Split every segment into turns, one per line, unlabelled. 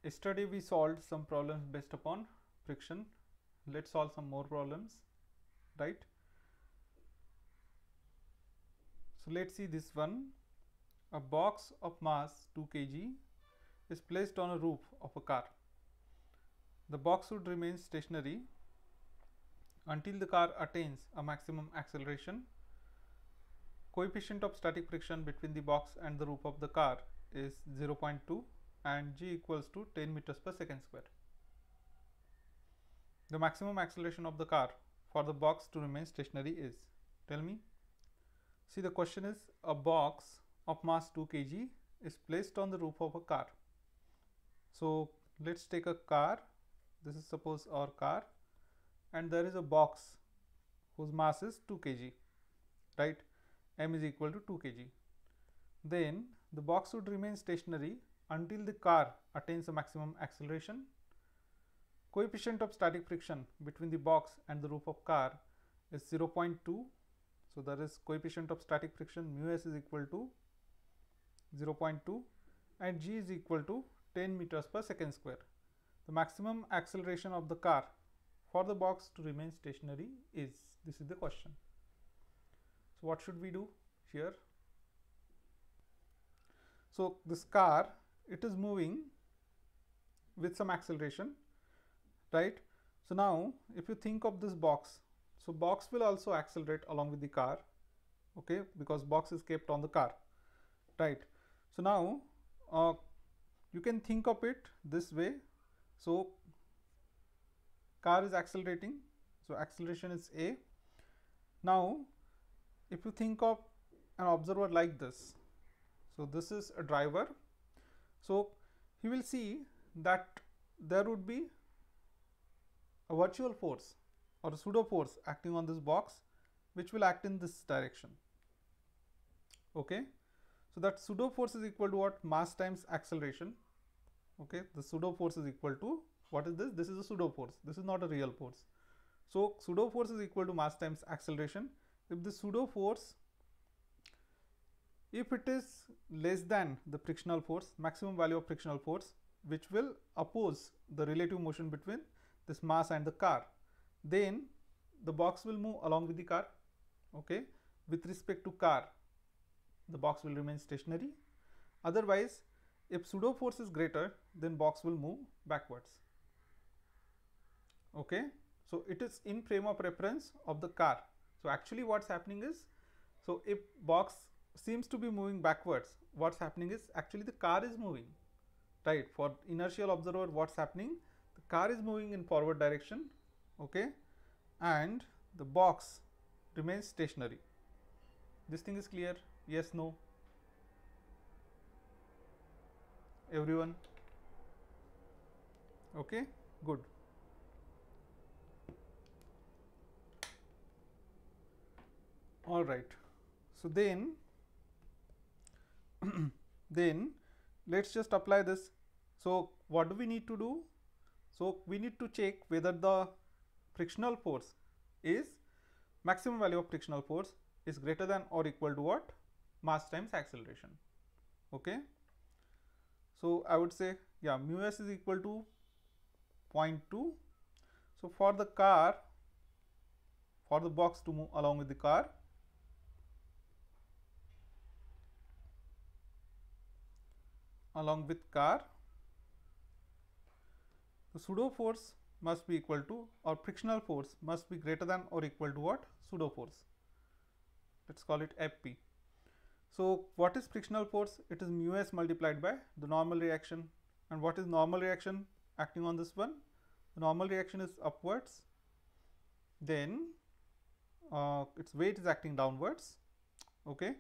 Yesterday we solved some problems based upon friction. Let's solve some more problems, right? So let's see this one. A box of mass 2 kg is placed on a roof of a car. The box would remain stationary until the car attains a maximum acceleration. Coefficient of static friction between the box and the roof of the car is 0.2 and g equals to 10 meters per second square. The maximum acceleration of the car for the box to remain stationary is, tell me. See, the question is, a box of mass 2 kg is placed on the roof of a car. So let's take a car. This is suppose our car, and there is a box whose mass is 2 kg, right? M is equal to 2 kg. Then the box would remain stationary until the car attains a maximum acceleration. Coefficient of static friction between the box and the roof of car is 0.2. So there is coefficient of static friction mu s is equal to 0.2 and g is equal to 10 meters per second square. The maximum acceleration of the car for the box to remain stationary is, this is the question. So what should we do here? So this car, it is moving with some acceleration, right? So now if you think of this box, so box will also accelerate along with the car, okay, because box is kept on the car, right? So now you can think of it this way. So car is accelerating, so acceleration is a. Now if you think of an observer like this, so this is a driver, so he will see that there would be a virtual force or a pseudo force acting on this box, which will act in this direction, okay. So that pseudo force is equal to what? Mass times acceleration, okay. The pseudo force is equal to, what is this? This is a pseudo force, this is not a real force. So pseudo force is equal to mass times acceleration. If the pseudo force, if it is less than the frictional force, maximum value of frictional force, which will oppose the relative motion between this mass and the car, then the box will move along with the car, okay. With respect to car, the box will remain stationary. Otherwise, if pseudo force is greater, then box will move backwards, okay. So it is in frame of reference of the car. So actually what's happening is, so if box seems to be moving backwards, what's happening is actually the car is moving, right? For inertial observer, what's happening? The car is moving in forward direction, okay, and the box remains stationary. This thing is clear? Yes, no? Everyone? Okay, good. All right. So then then let's just apply this. So what do we need to do? So we need to check whether the frictional force is, maximum value of frictional force is greater than or equal to what? Mass times acceleration, okay. So I would say, yeah, mu s is equal to 0.2. So for the car, for the box to move along with the car, the pseudo force must be equal to, or frictional force must be greater than or equal to what? Pseudo force. Let's call it Fp. So what is frictional force? It is mu s multiplied by the normal reaction. And what is normal reaction acting on this one? The normal reaction is upwards, then its weight is acting downwards, okay.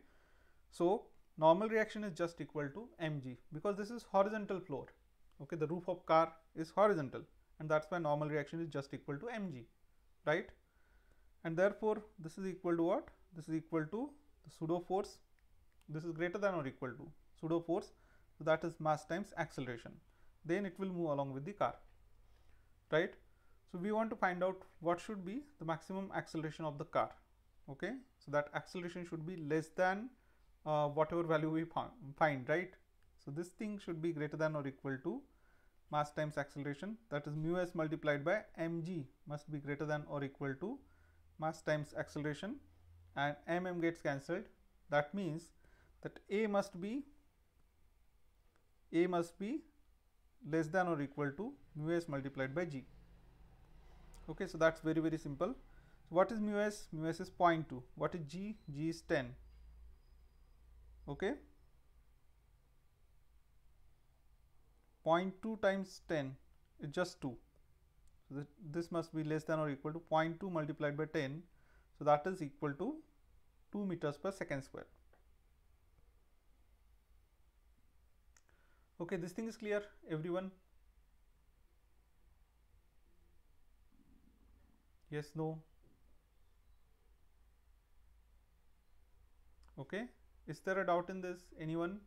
So normal reaction is just equal to mg, because this is horizontal floor, okay. The roof of car is horizontal, and that's why normal reaction is just equal to mg, right? And therefore this is equal to what? This is equal to the pseudo force. This is greater than or equal to pseudo force, so that is mass times acceleration. Then it will move along with the car, right? So we want to find out what should be the maximum acceleration of the car, okay. So that acceleration should be less than whatever value we find, right? So this thing should be greater than or equal to mass times acceleration, that is mu s multiplied by mg must be greater than or equal to mass times acceleration, and gets cancelled. That means that a must be less than or equal to mu s multiplied by g. Okay, so that's very simple. So what is mu s? Mu s is 0.2. What is g? G is 10. Okay, 0.2 times 10 is just 2. So this must be less than or equal to 0.2 multiplied by 10. So that is equal to 2 meters per second square. Okay, this thing is clear, everyone? Yes, no? Okay, is there a doubt in this? Anyone?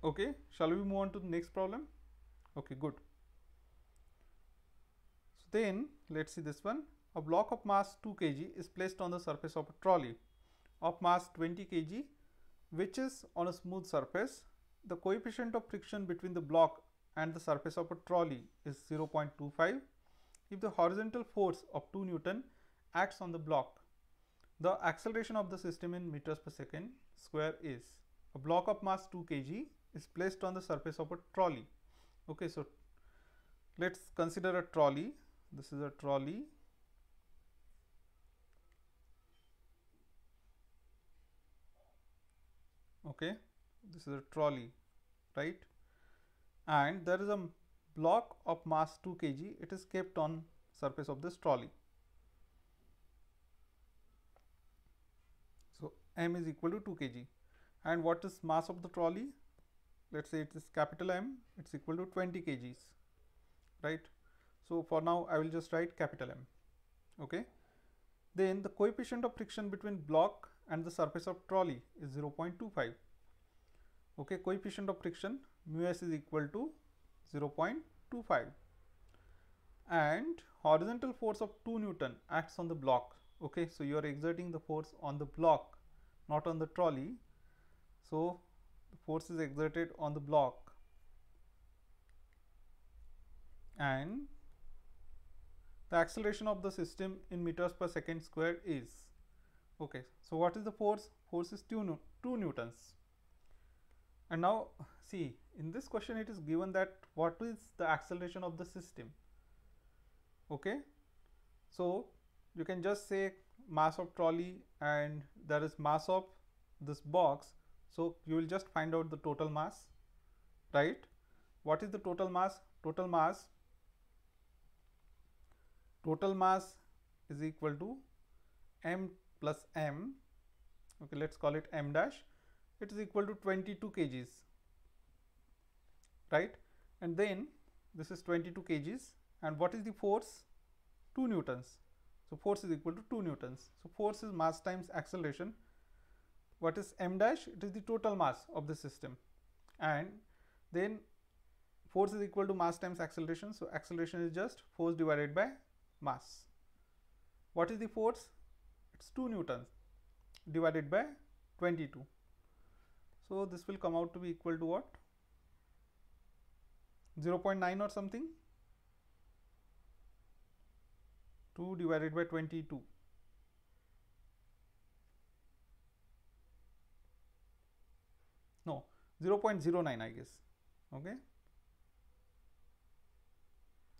Okay, shall we move on to the next problem? Okay, good. So then let's see this one. A block of mass 2 kg is placed on the surface of a trolley of mass 20 kg, which is on a smooth surface. The coefficient of friction between the block and the surface of a trolley is 0.25. If the horizontal force of 2 Newton acts on the block, the acceleration of the system in meters per second square is. A block of mass 2 kg is placed on the surface of a trolley. Okay, so let's consider a trolley. This is a trolley. Okay, this is a trolley, right? And there is a block of mass 2 kg. It is kept on surface of this trolley. So m is equal to 2 kg. And what is mass of the trolley? Let's say it is capital M. It's equal to 20 kgs, right? So for now I will just write capital M. Okay, then the coefficient of friction between block and the surface of trolley is 0.25. Okay, coefficient of friction mu s is equal to 0.25, and horizontal force of 2 Newton acts on the block. Okay, so you are exerting the force on the block, not on the trolley. So the force is exerted on the block, and the acceleration of the system in meters per second square is. Okay, so what is the force? Force is 2 newtons. And now see, in this question it is given that what is the acceleration of the system. Okay, so you can just say mass of trolley and there is mass of this box, so you will just find out the total mass, right? What is the total mass? Total mass is equal to m plus m. Okay, let's call it m dash. It is equal to 22 kgs, right? And then this is 22 kgs, and what is the force? 2 newtons. So force is equal to 2 newtons. So force is mass times acceleration. What is m dash? It is the total mass of the system, and then force is equal to mass times acceleration. So acceleration is just force divided by mass. What is the force? It's 2 newtons divided by 22. So this will come out to be equal to what? 0.9 or something. 2 divided by 22. No, 0.09 I guess. Okay.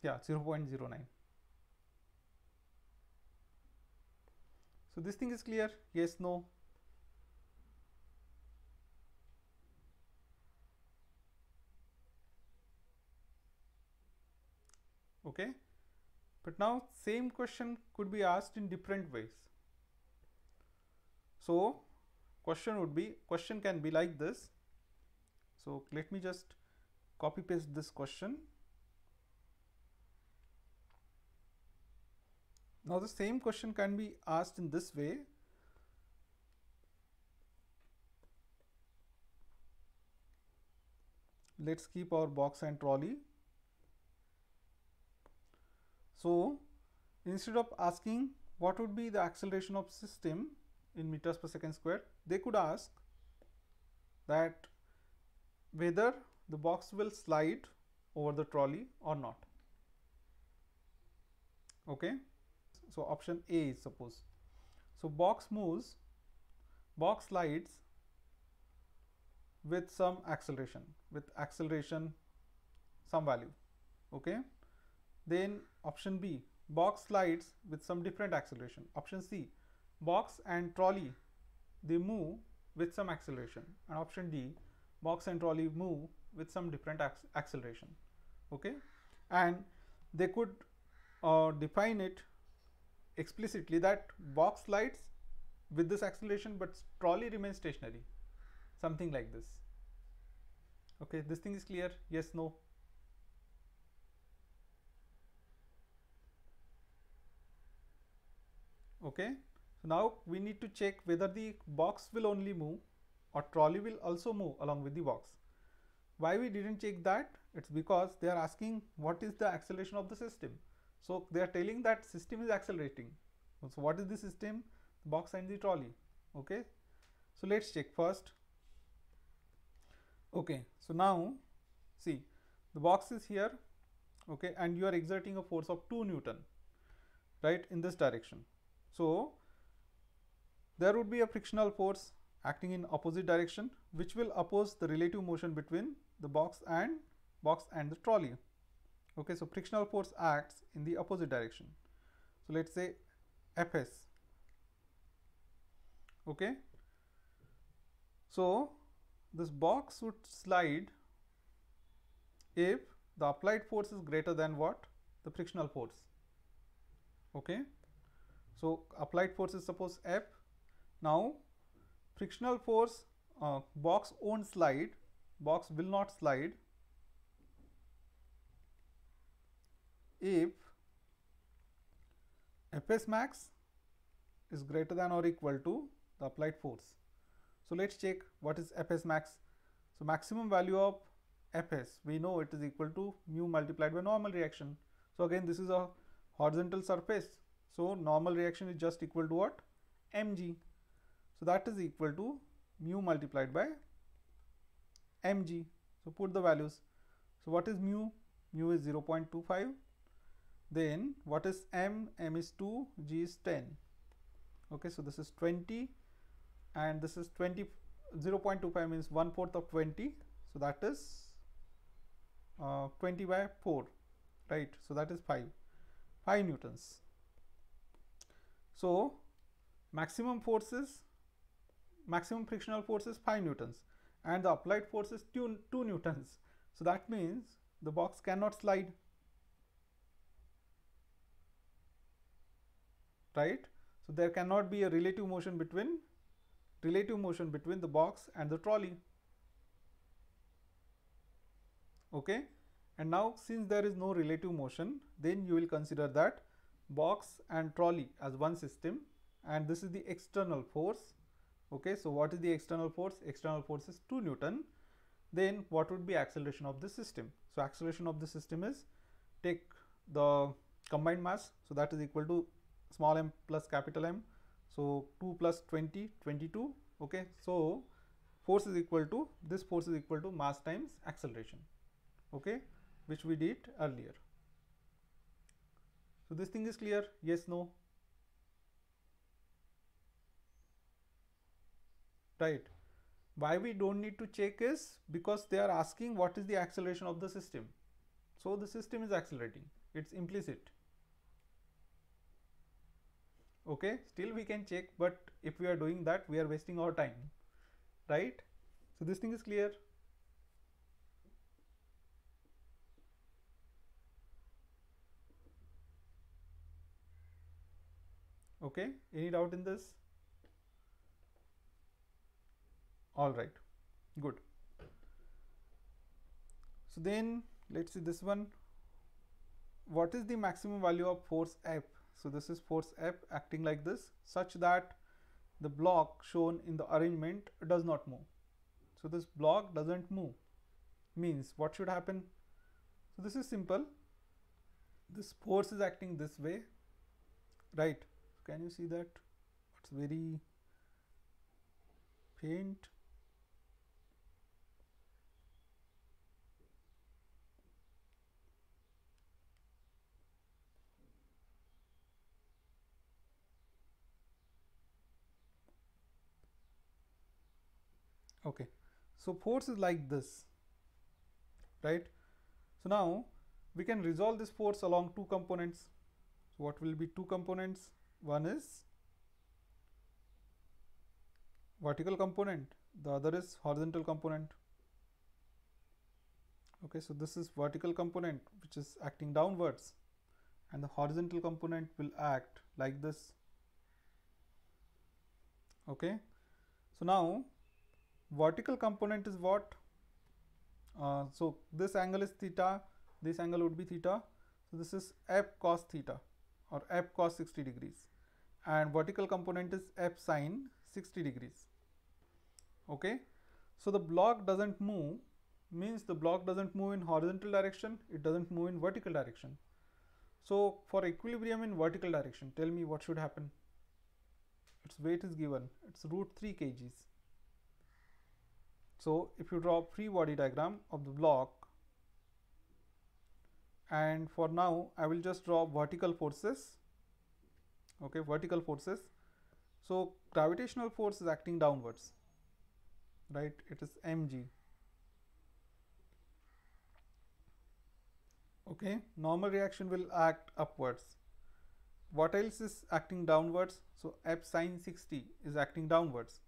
Yeah, 0.09. So this thing is clear? Yes, no? Okay, but now same question could be asked in different ways. So question can be like this. So let me just copy paste this question. Now the same question can be asked in this way. Let's keep our box and trolley. So instead of asking what would be the acceleration of system in meters per second square? They could ask that whether the box will slide over the trolley or not. Okay, so option A is suppose. So box moves, box slides with some acceleration, some value. Okay, then option B, box slides with some different acceleration. Option C, box and trolley they move with some acceleration. And option D, box and trolley move with some different acceleration. Okay, and they could define it explicitly that box slides with this acceleration but trolley remains stationary, something like this. Okay, this thing is clear? Yes, no? Okay, so now we need to check whether the box will only move or trolley will also move along with the box. Why we didn't check that? It's because they are asking what is the acceleration of the system. So they are telling that system is accelerating. So what is the system? The box and the trolley. Okay, so let's check first. Okay, so now see, the box is here, okay, and you are exerting a force of 2 Newton, right, in this direction. So there would be a frictional force acting in opposite direction, which will oppose the relative motion between the box and the trolley. Okay, so frictional force acts in the opposite direction. So let's say Fs. Okay, so this box would slide if the applied force is greater than what? The frictional force. Okay, so applied force is suppose F. Now frictional force, box won't slide, box will not slide if Fs max is greater than or equal to the applied force. So let's check what is Fs max. So maximum value of Fs, we know it is equal to mu multiplied by normal reaction. So again, this is a horizontal surface, so normal reaction is just equal to what? Mg. So that is equal to mu multiplied by mg. So put the values. So what is mu? Mu is 0.25. Then what is m? M is 2, g is 10. Okay, so this is 20 and this is 20. 0.25 means 1/4 of 20. So that is 20 by 4, right? So that is 5 newtons. So maximum frictional force is 5 newtons and the applied force is 2 newtons. So that means the box cannot slide, right? So there cannot be a relative motion between the box and the trolley. Okay, and now since there is no relative motion, then you will consider that box and trolley as one system, and this is the external force. Okay, so what is the external force? External force is 2 Newton. Then what would be acceleration of the system? So acceleration of the system is, take the combined mass, so that is equal to small m plus capital M. So 2 plus 20, 22. Okay, so force is equal to, this force is equal to mass times acceleration. Okay, which we did earlier. So this thing is clear? Yes, no? Right. Why we don't need to check is because they are asking what is the acceleration of the system. So the system is accelerating, it's implicit. Okay, still we can check, but if we are doing that, we are wasting our time, right? So this thing is clear. Okay, any doubt in this? All right, good. So then let's see this one. What is the maximum value of force F? So this is force F acting like this, such that the block shown in the arrangement does not move. So this block doesn't move, means what should happen? So this is simple. This force is acting this way, right? Can you see that? It's very faint. Okay, so force is like this, right? So now we can resolve this force along two components. So what will be two components? One is vertical component, the other is horizontal component. Okay, so this is vertical component which is acting downwards, and the horizontal component will act like this. Okay, so now vertical component is what? So this angle is theta, this angle would be theta. So this is f cos theta or f cos 60 degrees, and vertical component is f sine 60 degrees. Okay, so the block doesn't move, means the block doesn't move in horizontal direction, it doesn't move in vertical direction. So for equilibrium in vertical direction, tell me what should happen. Its weight is given, it's root 3 kgs. So if you draw free body diagram of the block, and for now I will just draw vertical forces. Okay, vertical forces. So gravitational force is acting downwards, right? It is mg. Okay, normal reaction will act upwards. What else is acting downwards? So f sine 60 is acting downwards,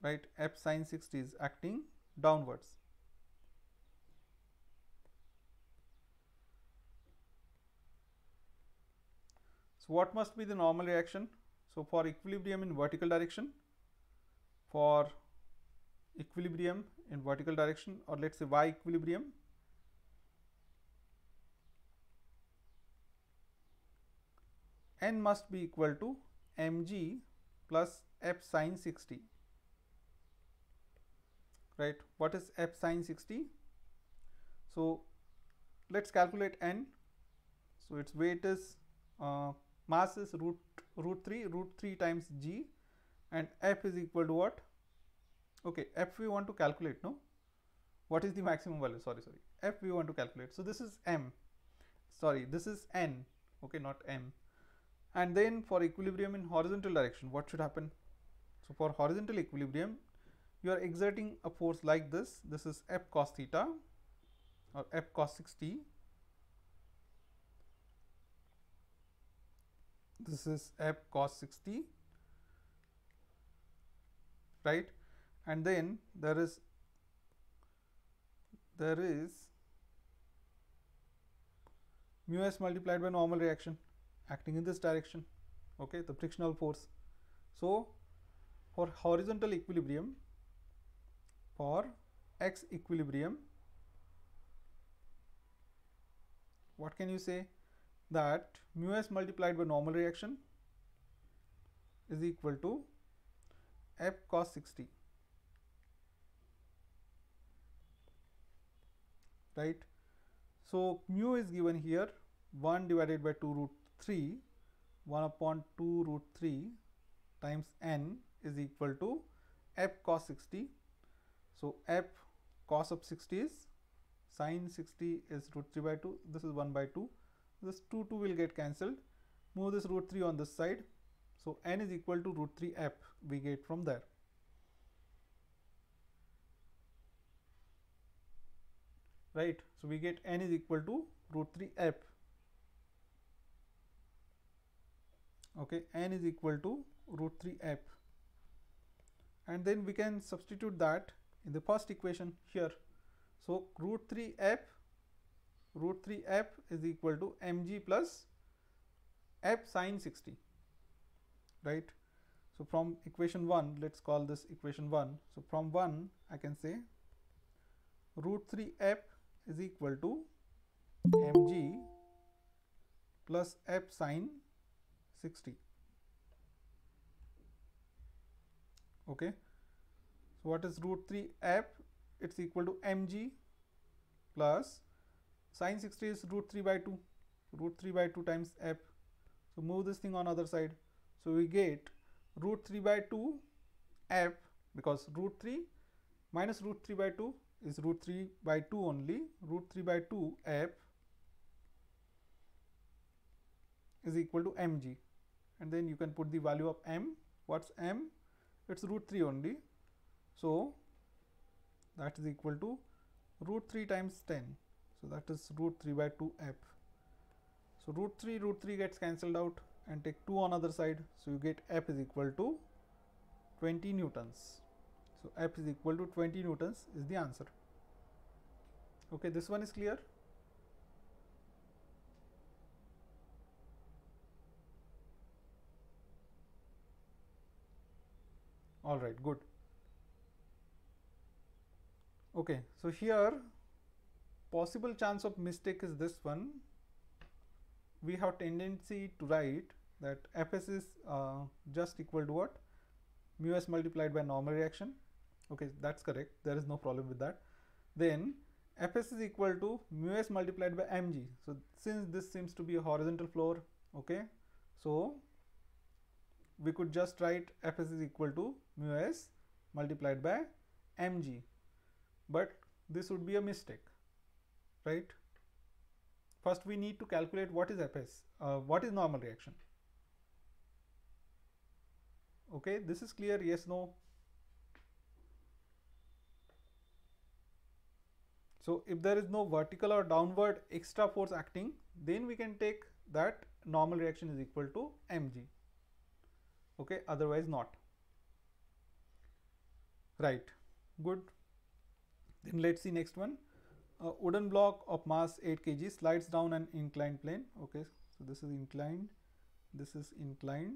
right? F sine 60 is acting downwards. So what must be the normal reaction? So for equilibrium in vertical direction, or let's say y equilibrium, n must be equal to mg plus f sine 60, right? What is f sine 60? So let's calculate n. So its weight is mass is root 3 times g, and f is equal to what? Okay, f we want to calculate, no? What is the maximum value? Sorry, f we want to calculate. So this is m, sorry, this is n, okay, not m. And then for equilibrium in horizontal direction, what should happen? So for horizontal equilibrium, you are exerting a force like this. This is f cos theta or f cos 60. This is f cos 60, right? And then there is mu s multiplied by normal reaction acting in this direction. Okay, the frictional force. So for horizontal equilibrium, for x equilibrium, what can you say? That mu s multiplied by normal reaction is equal to f cos 60, right? So mu is given here 1 divided by 2 root 3, 1 upon 2 root 3 times n is equal to f cos 60. So f cos of 60 is sine 60 is root 3 by 2. This is 1 by 2. This 2 will get cancelled. Move this root 3 on this side. So n is equal to root 3 f we get from there. Right. So we get n is equal to root 3 f. Okay, n is equal to root 3 f. And then we can substitute that in the first equation here. So root 3 f is equal to mg plus f sine 60, right? So from equation 1, let's call this equation 1. So from 1 I can say root 3 f is equal to mg plus f sine 60. Okay, so what is root 3 f? It's equal to mg plus sine 60 is root 3 by 2. root 3 by 2 times f. So move this thing on other side. So we get root 3 by 2 f, because root 3 minus root 3 by 2 is root 3 by 2 only. Root 3 by 2 f is equal to mg, and then you can put the value of m. What's m? It's root 3 only. So that is equal to root 3 times 10. So that is root 3 by 2 f. So root 3 gets cancelled out, and take 2 on other side. So you get f is equal to 20 newtons. So f is equal to 20 newtons is the answer. Okay, this one is clear. All right, good. Okay, so here possible chance of mistake is this one. We have tendency to write that Fs is just equal to what? Mu s multiplied by normal reaction. Okay, that's correct. There is no problem with that. Then Fs is equal to mu s multiplied by mg. So since this seems to be a horizontal floor, okay, so we could just write Fs is equal to mu s multiplied by mg, but this would be a mistake, right? First we need to calculate what is Fs, what is normal reaction. Okay, this is clear, yes, no? So if there is no vertical or downward extra force acting, then we can take that normal reaction is equal to mg. Okay, otherwise not. Right, good. Then let's see next one. A wooden block of mass 8 kg slides down an inclined plane. Okay, so this is inclined, this is inclined,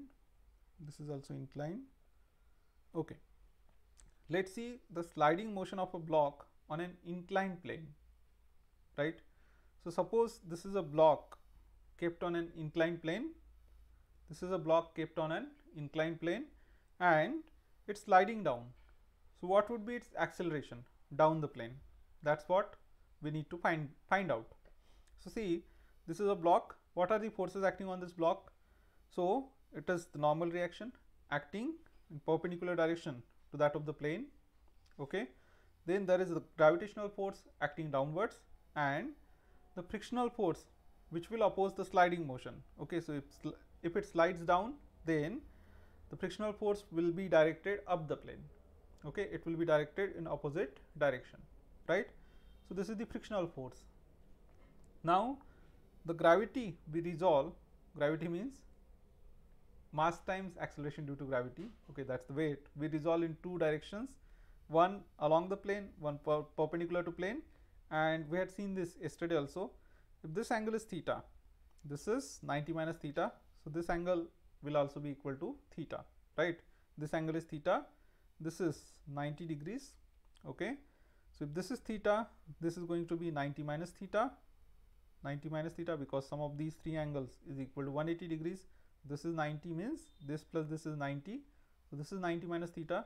this is also inclined. Okay, let's see the sliding motion of a block on an inclined plane, right? So suppose this is a block kept on an inclined plane. This is a block kept on an inclined plane and it's sliding down. So what would be its acceleration down the plane? That's what we need to find out. So see, this is a block. What are the forces acting on this block? So it is the normal reaction acting in perpendicular direction to that of the plane. Okay, then there is the gravitational force acting downwards and the frictional force which will oppose the sliding motion. Okay, so if it slides down, then the frictional force will be directed up the plane. Okay, it will be directed in opposite direction, right? So this is the frictional force. Now the gravity we resolve. Gravity means mass times acceleration due to gravity. Okay, that's the weight. We resolve in two directions, one along the plane, one perpendicular to plane, and we had seen this yesterday also. If this angle is theta, this is 90 minus theta, so this angle will also be equal to theta, right? This angle is theta, this is 90 degrees. Okay, so if this is theta, this is going to be 90 minus theta, 90 minus theta, because sum of these three angles is equal to 180 degrees. This is 90 means this plus this is 90, so this is 90 minus theta,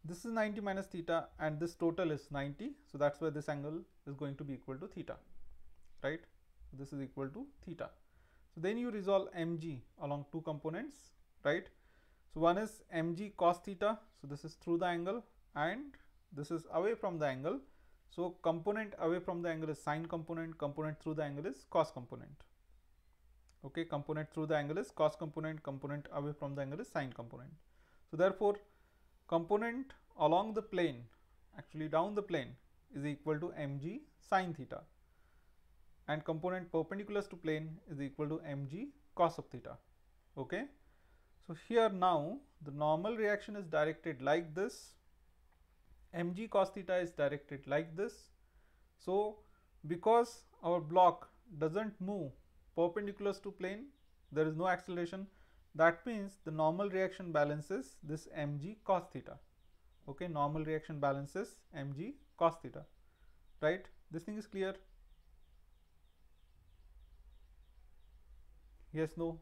this is 90 minus theta, and this total is 90, so that's why this angle is going to be equal to theta, right? So this is equal to theta. So then you resolve mg along two components, right? So one is mg cos theta, so this is through the angle, and this is away from the angle. So component away from the angle is sine component, component through the angle is cos component. Okay, component through the angle is cos component, component away from the angle is sine component. So therefore component along the plane, actually down the plane, is equal to mg sine theta, and component perpendicular to plane is equal to mg cos of theta. Okay, so here now the normal reaction is directed like this, mg cos theta is directed like this. So because our block doesn't move perpendicular to plane, there is no acceleration, that means the normal reaction balances this mg cos theta. Okay, normal reaction balances mg cos theta, right? This thing is clear? Yes, no?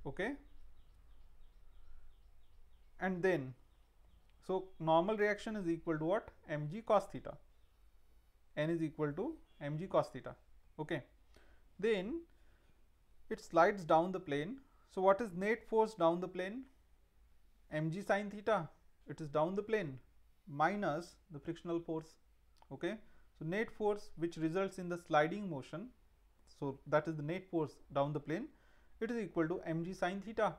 Okay, and then so normal reaction is equal to what? Mg cos theta. N is equal to mg cos theta. Okay, then it slides down the plane. So what is net force down the plane? Mg sine theta, it is down the plane, minus the frictional force. Okay, so net force which results in the sliding motion, so that is the net force down the plane, it is equal to mg sine theta,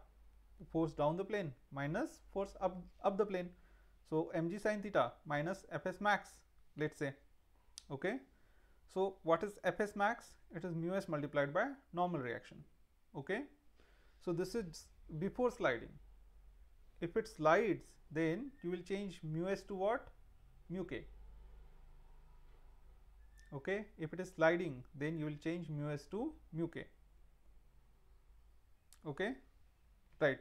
force down the plane, minus force up the plane. So mg sine theta minus fs max, let's say. Okay, so what is fs max? It is mu s multiplied by normal reaction. Okay, so this is before sliding. If it slides, then you will change mu s to what? Mu k. Okay, if it is sliding, then you will change mu s to mu k. Okay, right.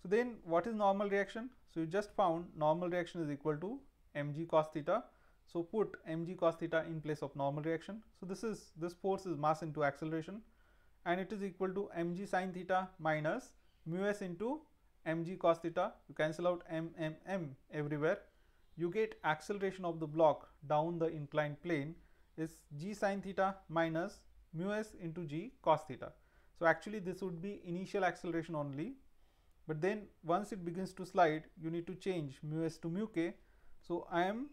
So then what is normal reaction? So you just found normal reaction is equal to mg cos theta. So put mg cos theta in place of normal reaction. So this force is mass into acceleration, and it is equal to mg sine theta minus mu s into mg cos theta. You cancel out m everywhere. You get acceleration of the block down the inclined plane is g sine theta minus mu s into g cos theta. So actually this would be initial acceleration only, but then once it begins to slide, you need to change mu s to mu k. So I am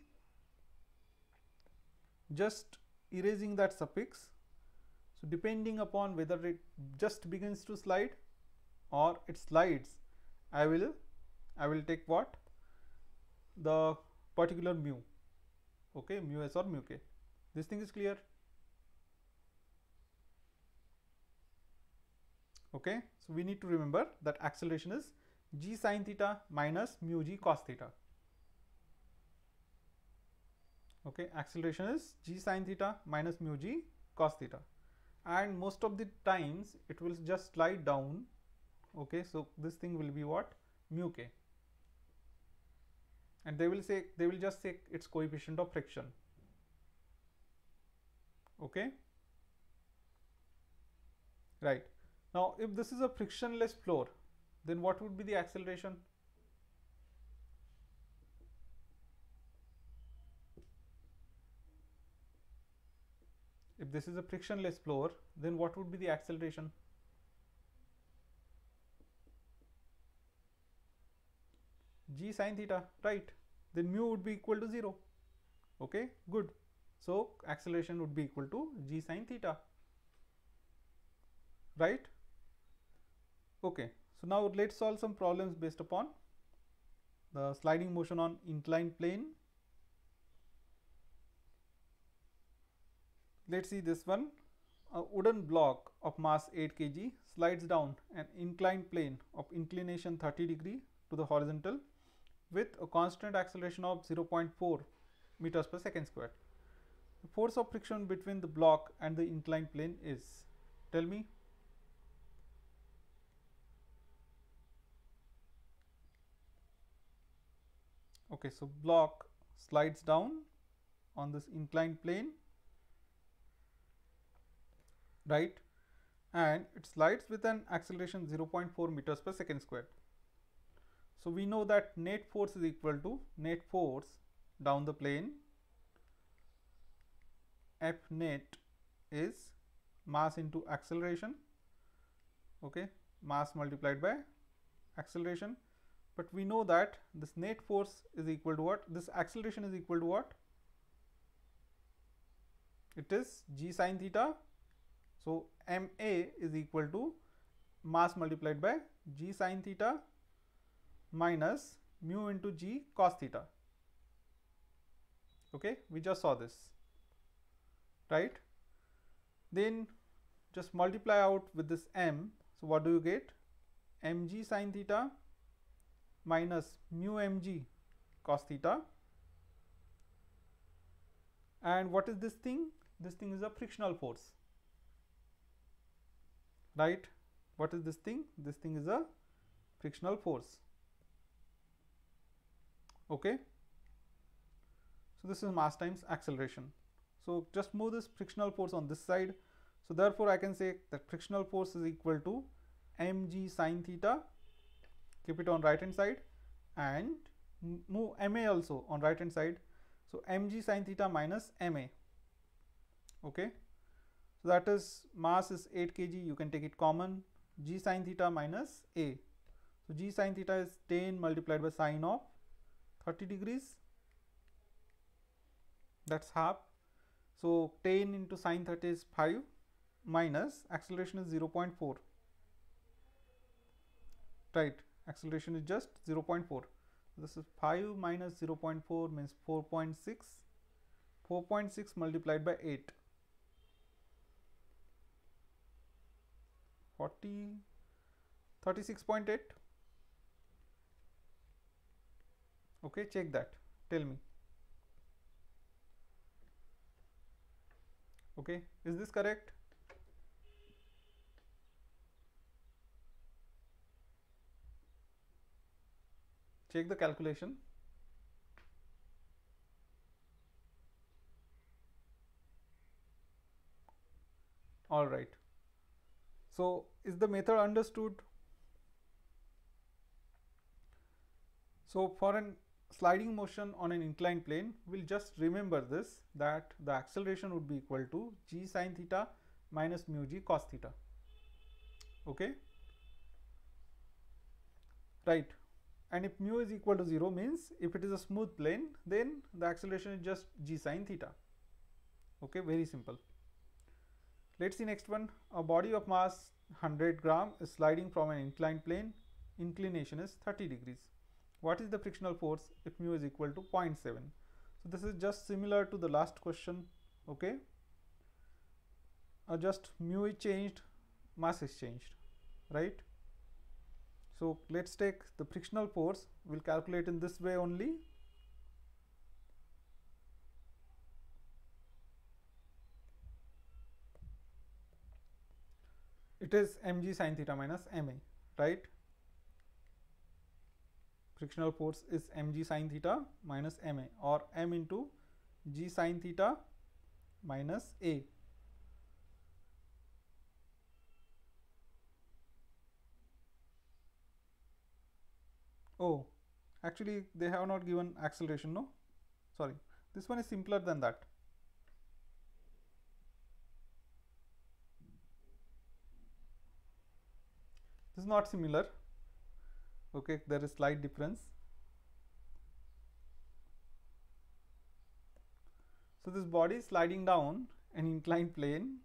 just erasing that suffix. So depending upon whether it just begins to slide or it slides, I will take what? The particular mu. Okay, mu s or mu k. This thing is clear? Okay, so we need to remember that acceleration is g sine theta minus mu g cos theta. Okay, acceleration is g sine theta minus mu g cos theta, and most of the times it will just slide down. Okay, so this thing will be what? Mu k, and they will just say its coefficient of friction. Okay, right. Now if this is a frictionless floor, then what would be the acceleration? If this is a frictionless floor, then what would be the acceleration? G sine theta, right? Then mu would be equal to 0. Okay, good. So acceleration would be equal to g sine theta, right? Okay, so now let's solve some problems based upon the sliding motion on inclined plane. Let's see this one. A wooden block of mass 8 kg slides down an inclined plane of inclination 30 degree to the horizontal with a constant acceleration of 0.4 meters per second square. The force of friction between the block and the inclined plane is, tell me. Okay, so block slides down on this inclined plane, right, and it slides with an acceleration 0.4 meters per second square. So we know that net force is equal to net force down the plane, F net is mass into acceleration. Okay, mass multiplied by acceleration. But we know that this net force is equal to what? This acceleration is equal to what? It is g sine theta. So ma is equal to mass multiplied by g sine theta minus mu into g cos theta. Okay, we just saw this, right? Then just multiply out with this m. So what do you get? Mg sine theta minus mu mg cos theta. And what is this thing? This thing is a frictional force, right? What is this thing? This thing is a frictional force. Okay, so this is mass times acceleration. So just move this frictional force on this side. So therefore I can say that frictional force is equal to mg sine theta, keep it on right hand side, and move ma also on right hand side. So mg sine theta minus ma. Okay, So that is mass is 8 kg, you can take it common, g sine theta minus a. So g sine theta is 10 multiplied by sine of 30 degrees, that's half. So 10 into sine 30 is 5 minus acceleration is 0.4, right? Acceleration is just 0.4. This is 5 minus 0.4 means 4.6. 4.6 multiplied by 8, 36.8. Okay, check that, tell me. Okay, is this correct? Check the calculation. All right. So is the method understood? So for an sliding motion on an inclined plane, we'll just remember this, that the acceleration would be equal to g sine theta minus mu g cos theta. Okay, right? And if mu is equal to 0 means if it is a smooth plane, then the acceleration is just g sine theta. Okay, very simple. Let's see next one. A body of mass 100 gram is sliding from an inclined plane. Inclination is 30 degrees. What is the frictional force if mu is equal to 0.7? So this is just similar to the last question. Okay, just mu is changed, mass is changed, right? So let's take the frictional force, we'll calculate in this way only. It is mg sine theta minus ma, right? Frictional force is mg sine theta minus ma, or m into g sine theta minus a. Oh, actually they have not given acceleration, no? Sorry, this one is simpler than that. This is not similar. Okay, there is slight difference. So this body is sliding down an inclined plane.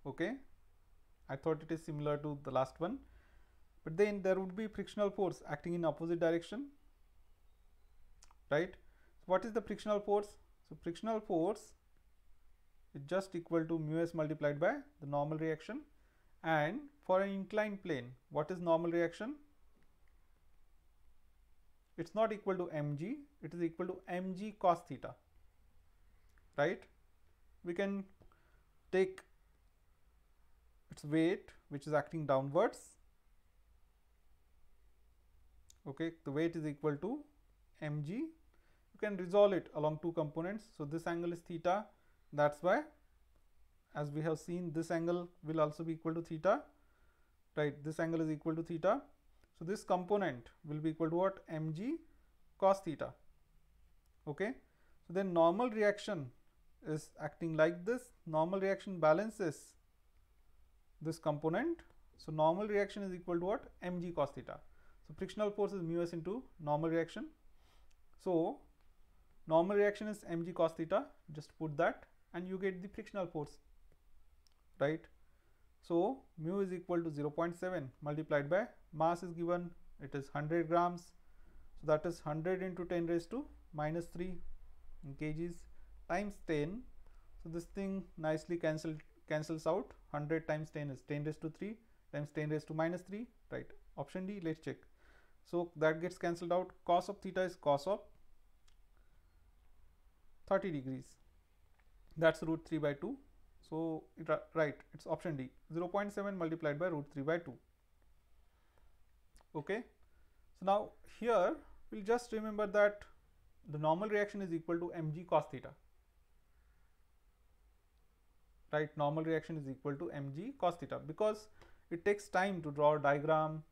Okay, I thought it is similar to the last one, but then there would be frictional force acting in opposite direction, right? So what is the frictional force? So frictional force is just equal to mu s multiplied by the normal reaction. And for an inclined plane, what is normal reaction? It's not equal to mg, it is equal to mg cos theta, right? We can take its weight which is acting downwards. Okay, the weight is equal to mg. You can resolve it along two components. So this angle is theta, that's why, as we have seen, this angle will also be equal to theta, right? This angle is equal to theta. So this component will be equal to what? Mg cos theta. Okay, so then normal reaction is acting like this. Normal reaction balances this component. So normal reaction is equal to what? Mg cos theta. So frictional force is mu s into normal reaction. So normal reaction is mg cos theta, just put that and you get the frictional force, right? So mu is equal to 0.7 multiplied by mass is given, it is 100 grams. So that is 100 into 10 raised to minus 3 in kgs times 10. So this thing nicely cancels out. 100 times 10 is 10 raised to 3 times 10 raised to minus 3, right? Option D, let's check. So that gets cancelled out. Cos of theta is cos of 30 degrees. That's root 3 by 2. So right, it's option D, 0.7 multiplied by root 3 by 2. Okay. So now here we'll just remember that the normal reaction is equal to mg cos theta. Right, normal reaction is equal to mg cos theta because it takes time to draw a diagram,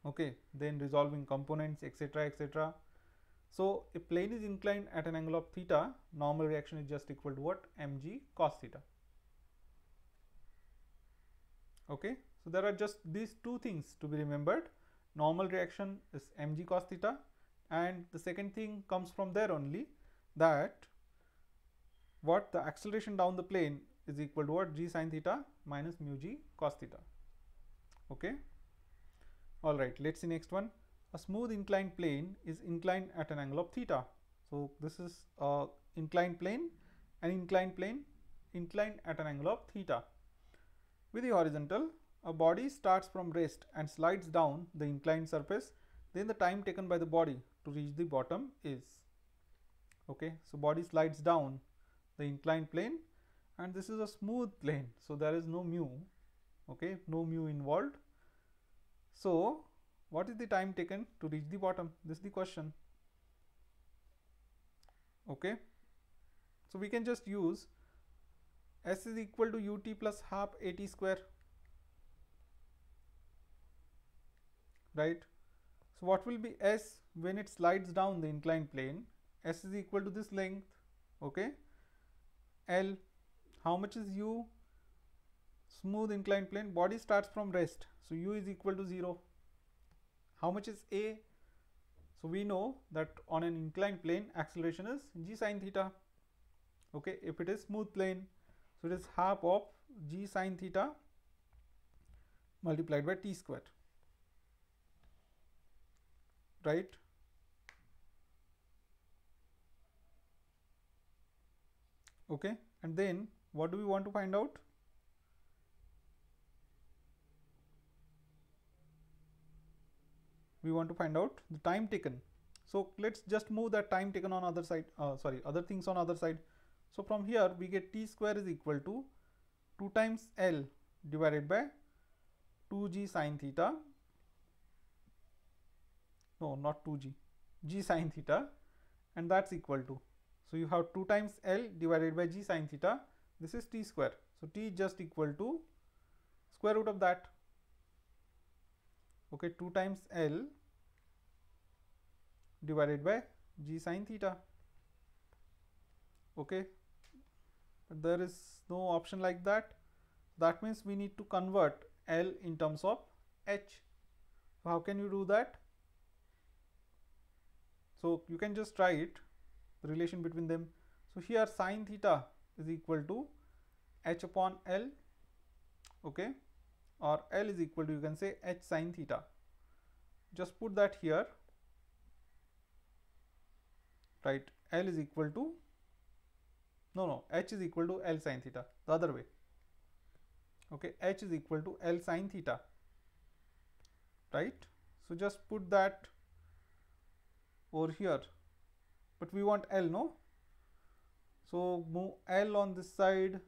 okay, then resolving components, etc., etc. So if plane is inclined at an angle of theta, normal reaction is just equal to what? Mg cos theta. Okay, so there are just these two things to be remembered. Normal reaction is mg cos theta, and the second thing comes from there only, that what the acceleration down the plane is equal to what, g sin theta minus mu g cos theta. Okay, all right, let's see next one. A smooth inclined plane is inclined at an angle of theta. So this is a inclined plane, an inclined plane inclined at an angle of theta. With the horizontal, a body starts from rest and slides down the inclined surface. Then the time taken by the body to reach the bottom is. Okay, so body slides down the inclined plane, and this is a smooth plane, so there is no mu. Okay, no mu involved. So what is the time taken to reach the bottom? This is the question. Okay, so we can just use s is equal to ut plus half at square, right? So what will be s when it slides down the inclined plane? S is equal to this length. Okay, L. How much is u? Smooth inclined plane, body starts from rest, so u is equal to 0. How much is a? So we know that on an inclined plane acceleration is g sin theta. Okay, if it is smooth plane, so it is half of g sin theta multiplied by t square, right? Okay, and then what do we want to find out? We want to find out the time taken. So let's just move that time taken on other side, other things on other side. So from here we get t square is equal to 2 times L divided by 2g sin theta. No, not 2g, g sin theta, and that's equal to, so you have 2 times L divided by g sin theta. This is t square, so t is just equal to square root of that. Okay, 2 times L divided by g sin theta. Okay, but there is no option like that. That means we need to convert L in terms of h. So how can you do that? So you can just write the relation between them. So here sin theta is equal to h upon L. Okay, or L is equal to, you can say, h sin theta. Just put that here, right? L is equal to, no, h is equal to L sin theta, the other way. Okay, h is equal to L sin theta, right? So just put that over here, but we want L, no? So move L on this side.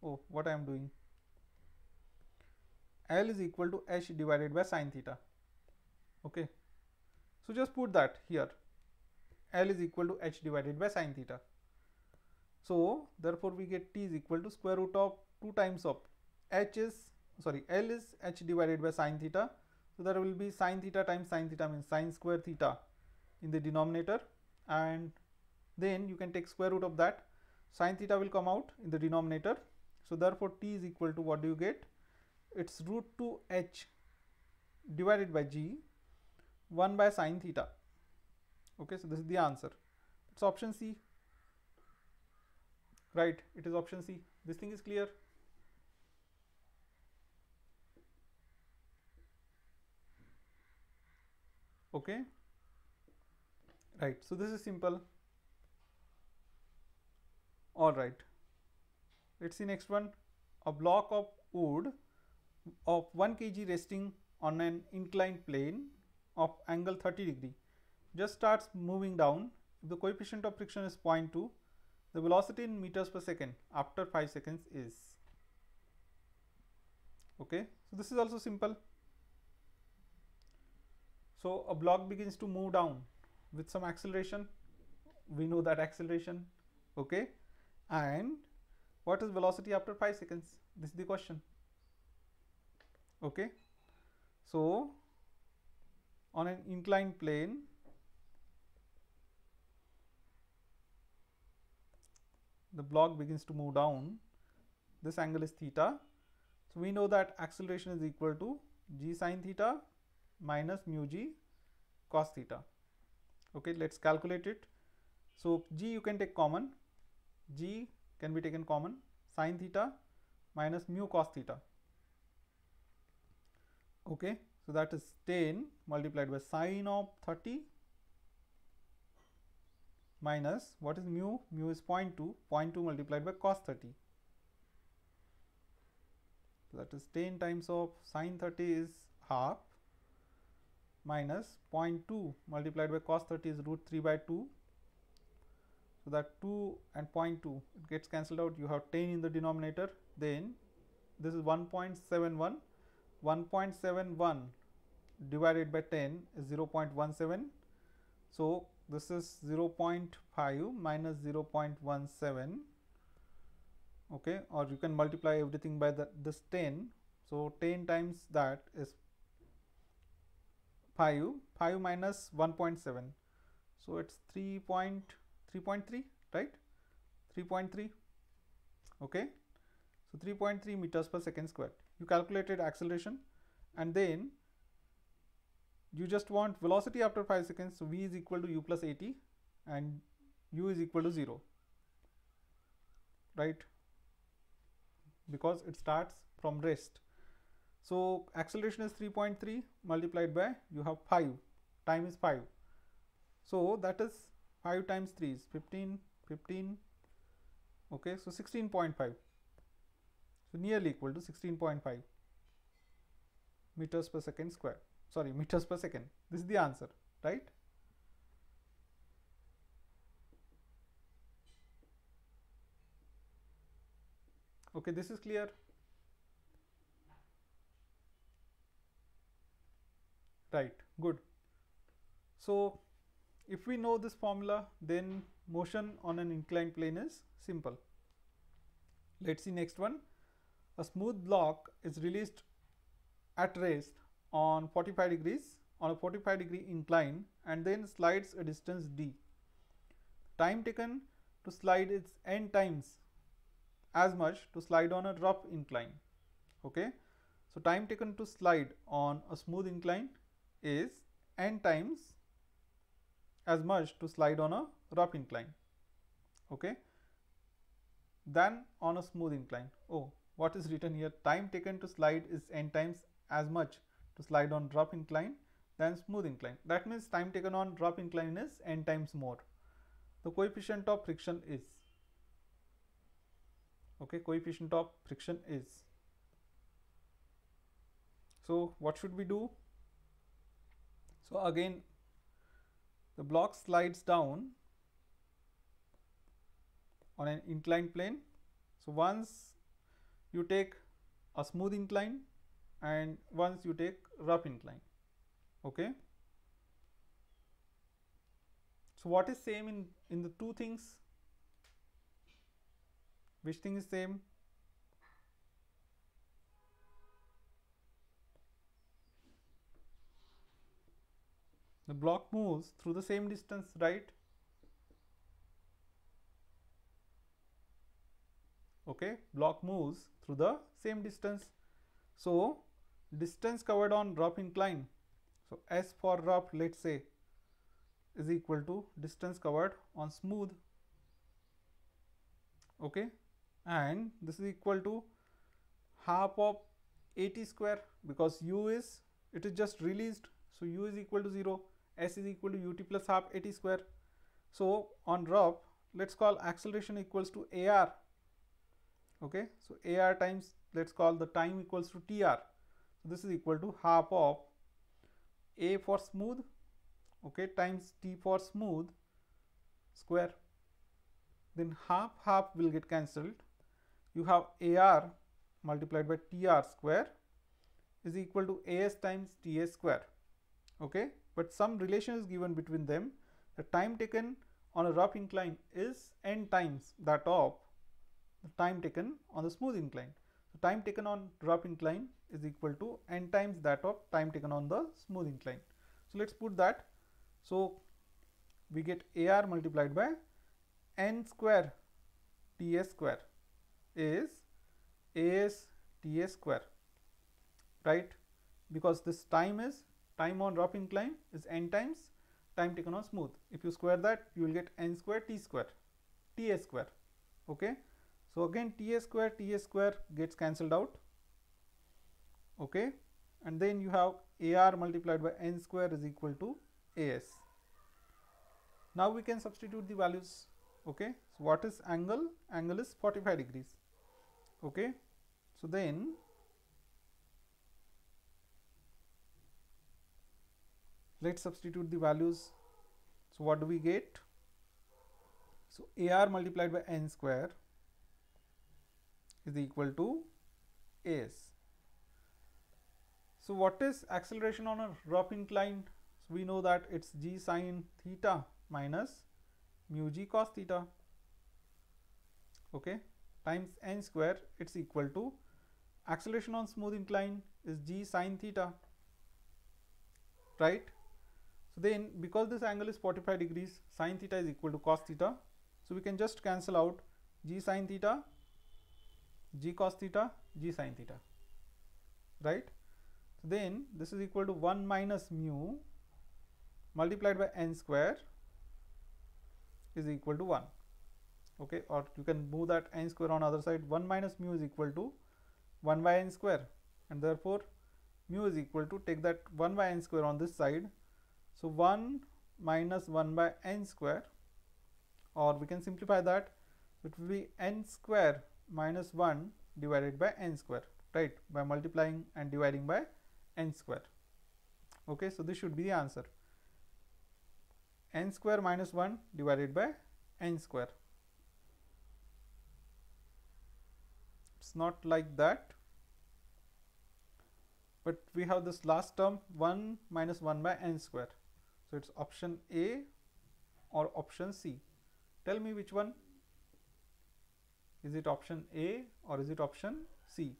Oh, what I am doing? L is equal to h divided by sin theta. Okay, so just put that here. L is equal to h divided by sin theta. So therefore we get t is equal to square root of 2 times of L is h divided by sin theta. So there will be sin theta times sin theta, means sin square theta in the denominator, and then you can take square root of that. Sin theta will come out in the denominator. So therefore t is equal to, what do you get? It's root 2 h divided by g 1 by sin theta. Okay, so this is the answer. It's option C, right? It is option C. This thing is clear. Okay, right, so this is simple. All right, let's see next one. A block of wood of 1 kg resting on an inclined plane of angle 30 degree just starts moving down. If the coefficient of friction is 0.2, the velocity in meters per second after 5 seconds is. Okay, so this is also simple. So a block begins to move down with some acceleration. We know that acceleration. Okay, and what is velocity after 5 seconds? This is the question. Okay, so on an inclined plane, the block begins to move down. This angle is theta. So we know that acceleration is equal to g sine theta minus mu g cos theta. Okay, let's calculate it. So g you can take common, g can be taken common, sine theta minus mu cos theta. Okay, so that is 10 multiplied by sine of 30 minus what is mu? Mu is 0.2, 0.2 multiplied by cos 30. So that is 10 times of sine 30 is half minus 0.2 multiplied by cos 30 is root 3 by 2. So that 2 and 0.2 it gets cancelled out. You have 10 in the denominator. Then this is 1.71. 1.71 divided by 10 is 0.17. So this is 0.5 minus 0.17. Okay, or you can multiply everything by this 10. So 10 times that is 5 minus 1.7. So it's 3.3, right? 3.3. Okay, so 3.3 meters per second squared. You calculated acceleration, and then you just want velocity after 5 seconds. So v is equal to u plus 80 and u is equal to 0, right? Because it starts from rest. So acceleration is 3.3 multiplied by, you have 5, time is 5. So that is 5 times 3 is 15, 15. Okay, so 16.5. So nearly equal to 16.5 meters per second square. Sorry, meters per second. This is the answer, right? Okay, this is clear. Right, good. So if we know this formula, then motion on an inclined plane is simple. Let's see next one. A smooth block is released at rest on 45 degrees on a 45-degree incline and then slides a distance d. Time taken to slide is n times as much to slide on a rough incline. Okay, so time taken to slide on a smooth incline is n times as much to slide on a rough incline. Okay, than on a smooth incline. Oh, what is written here? Time taken to slide is n times as much to slide on rough incline than smooth incline. That means time taken on rough incline is n times more. The coefficient of friction is, okay, coefficient of friction is. So what should we do? So again, the block slides down on an inclined plane. So once you take a smooth incline and once you take rough incline. Okay, so what is same in the two things? Which thing is same? The block moves through the same distance, right? Okay, block moves through the same distance. So distance covered on rough incline, so S for rough, let's say, is equal to distance covered on smooth. Okay, and this is equal to half of 80 square, because u is, it is just released, so u is equal to 0, S is equal to ut plus half 80 square. So on rough, let's call acceleration equals to AR. Okay, so AR times, let's call the time equals to TR. So this is equal to half of A for smooth, okay, times T for smooth square. Then half will get cancelled. You have AR multiplied by TR square is equal to AS times TS square. Okay, but some relation is given between them. The time taken on a rough incline is n times that of the time taken on the smooth incline. So time taken on rough incline is equal to n times that of time taken on the smooth incline. So let's put that. So we get AR multiplied by n square TS square is AS ta square, right? Because this time on rough incline is n times time taken on smooth. If you square that, you will get n square t square, ta square. Okay, so again ta square gets cancelled out. Okay, and then you have ar multiplied by n square is equal to as. Now we can substitute the values. Okay, so what is angle? Angle is 45 degrees. Okay, so then let's substitute the values. So what do we get? So ar multiplied by n square is equal to as. So what is acceleration on a rough incline? So we know that it's g sine theta minus mu g cos theta, okay, times n square. It's equal to acceleration on smooth incline is g sine theta, right? So then because this angle is 45 degrees, sine theta is equal to cos theta. So we can just cancel out g sine theta, g cos theta, g sine theta, right? So then this is equal to 1 minus mu multiplied by n square is equal to 1. Okay, or you can move that n square on other side. 1 minus mu is equal to 1 by n square, and therefore mu is equal to, take that 1 by n square on this side. So 1 minus 1 by n square, or we can simplify that, it will be n square minus 1 divided by n square, right, by multiplying and dividing by n square. Okay, so this should be the answer, n square minus 1 divided by n square. It's not like that, but we have this last term 1 minus 1 by n square. So it's option A or option C. Tell me which one. Is it option A or is it option C?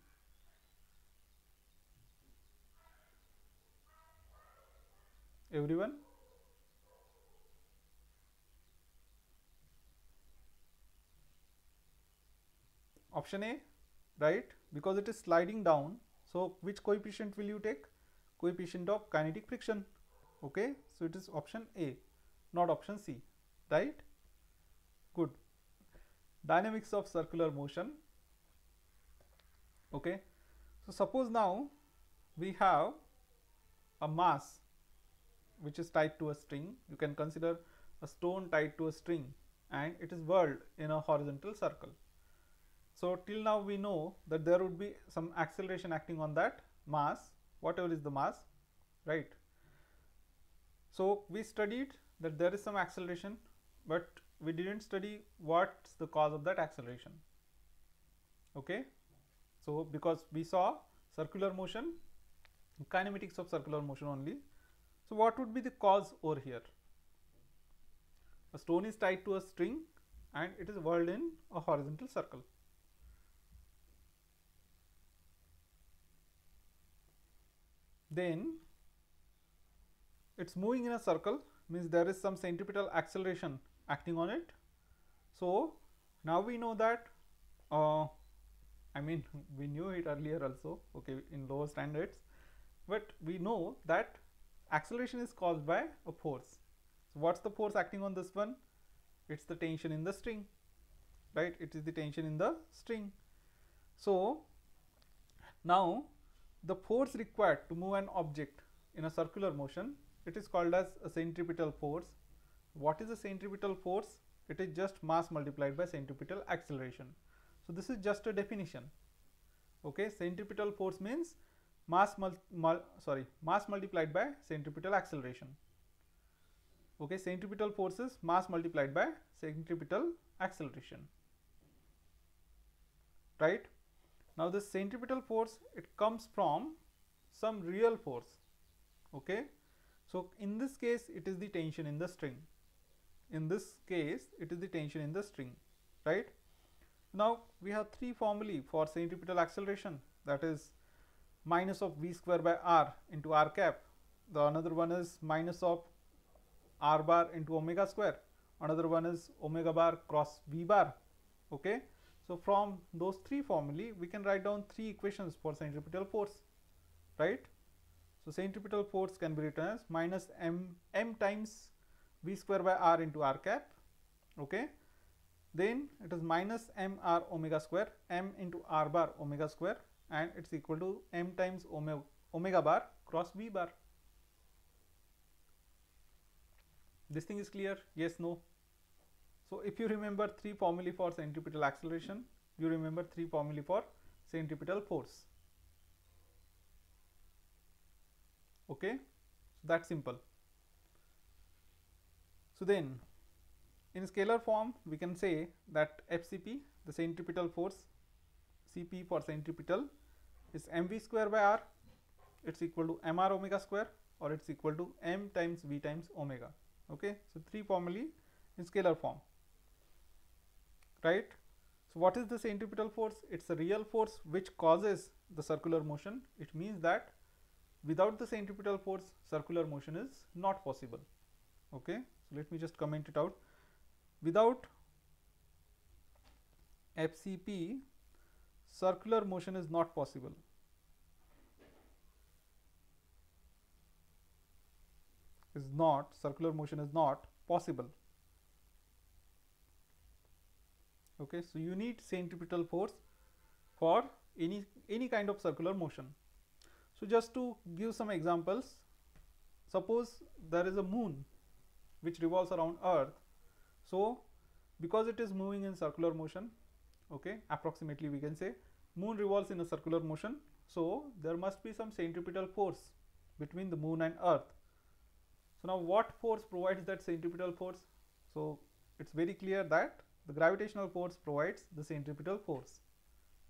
Everyone? Option A, right? Because it is sliding down. So which coefficient will you take? Coefficient of kinetic friction. Okay, so it is option A, not option C, right? Good. Dynamics of circular motion. Okay, so suppose now we have a mass which is tied to a string. You can consider a stone tied to a string, and it is whirled in a horizontal circle. So till now we know that there would be some acceleration acting on that mass, whatever is the mass, right? So we studied that there is some acceleration, but we didn't study what's the cause of that acceleration. Okay, so because we saw circular motion, kinematics of circular motion only. So what would be the cause over here? A stone is tied to a string and it is whirled in a horizontal circle. Then it's moving in a circle, means there is some centripetal acceleration acting on it. So now we know that, I mean we knew it earlier also, okay, in lower standards, but we know that acceleration is caused by a force. So what's the force acting on this one? It's the tension in the string, right? It is the tension in the string. So now the force required to move an object in a circular motion, it is called as a centripetal force. What is a centripetal force? It is just mass multiplied by centripetal acceleration. So this is just a definition. Okay, centripetal force means mass multiplied by centripetal acceleration. Okay, centripetal force is mass multiplied by centripetal acceleration, right? Now this centripetal force, it comes from some real force. Okay, so in this case it is the tension in the string. In this case it is the tension in the string, right? Now we have three formulae for centripetal acceleration, that is minus of v square by r into r cap. The another one is minus of r bar into omega square. Another one is omega bar cross v bar. Okay, So from those three formulae, we can write down three equations for centripetal force, right? So centripetal force can be written as minus m times v square by r into r cap, okay? Then it is minus m r omega square, m into r bar omega square, and it's equal to m times omega bar cross v bar. This thing is clear? Yes, no? So if you remember three formulae for centripetal acceleration, you remember three formulae for centripetal force. Okay, so that's simple. So then in scalar form, we can say that FCP, the centripetal force, Cp for centripetal is mv square by r, it's equal to mr omega square, or it's equal to m times v times omega. Okay, so three formulae in scalar form, right? So what is the centripetal force? It's a real force which causes the circular motion. It means that without the centripetal force, circular motion is not possible. Okay, so let me just comment it out. Without FCP, circular motion is not possible. Circular motion is not possible. Okay, so you need centripetal force for any kind of circular motion. So just to give some examples, suppose there is a moon which revolves around Earth. So because it is moving in circular motion, okay, approximately we can say moon revolves in a circular motion, so there must be some centripetal force between the moon and Earth. So now what force provides that centripetal force? So it's very clear that the gravitational force provides the centripetal force,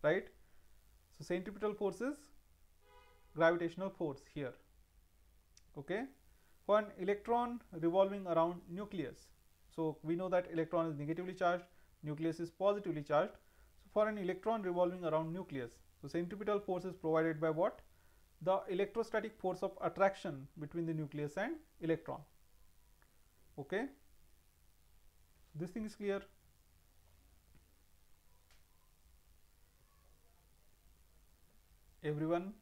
right? So centripetal force is gravitational force here. Okay, for an electron revolving around nucleus, so we know that electron is negatively charged, nucleus is positively charged. So for an electron revolving around nucleus, so centripetal force is provided by what? The electrostatic force of attraction between the nucleus and electron. Okay, this thing is clear. Everyone?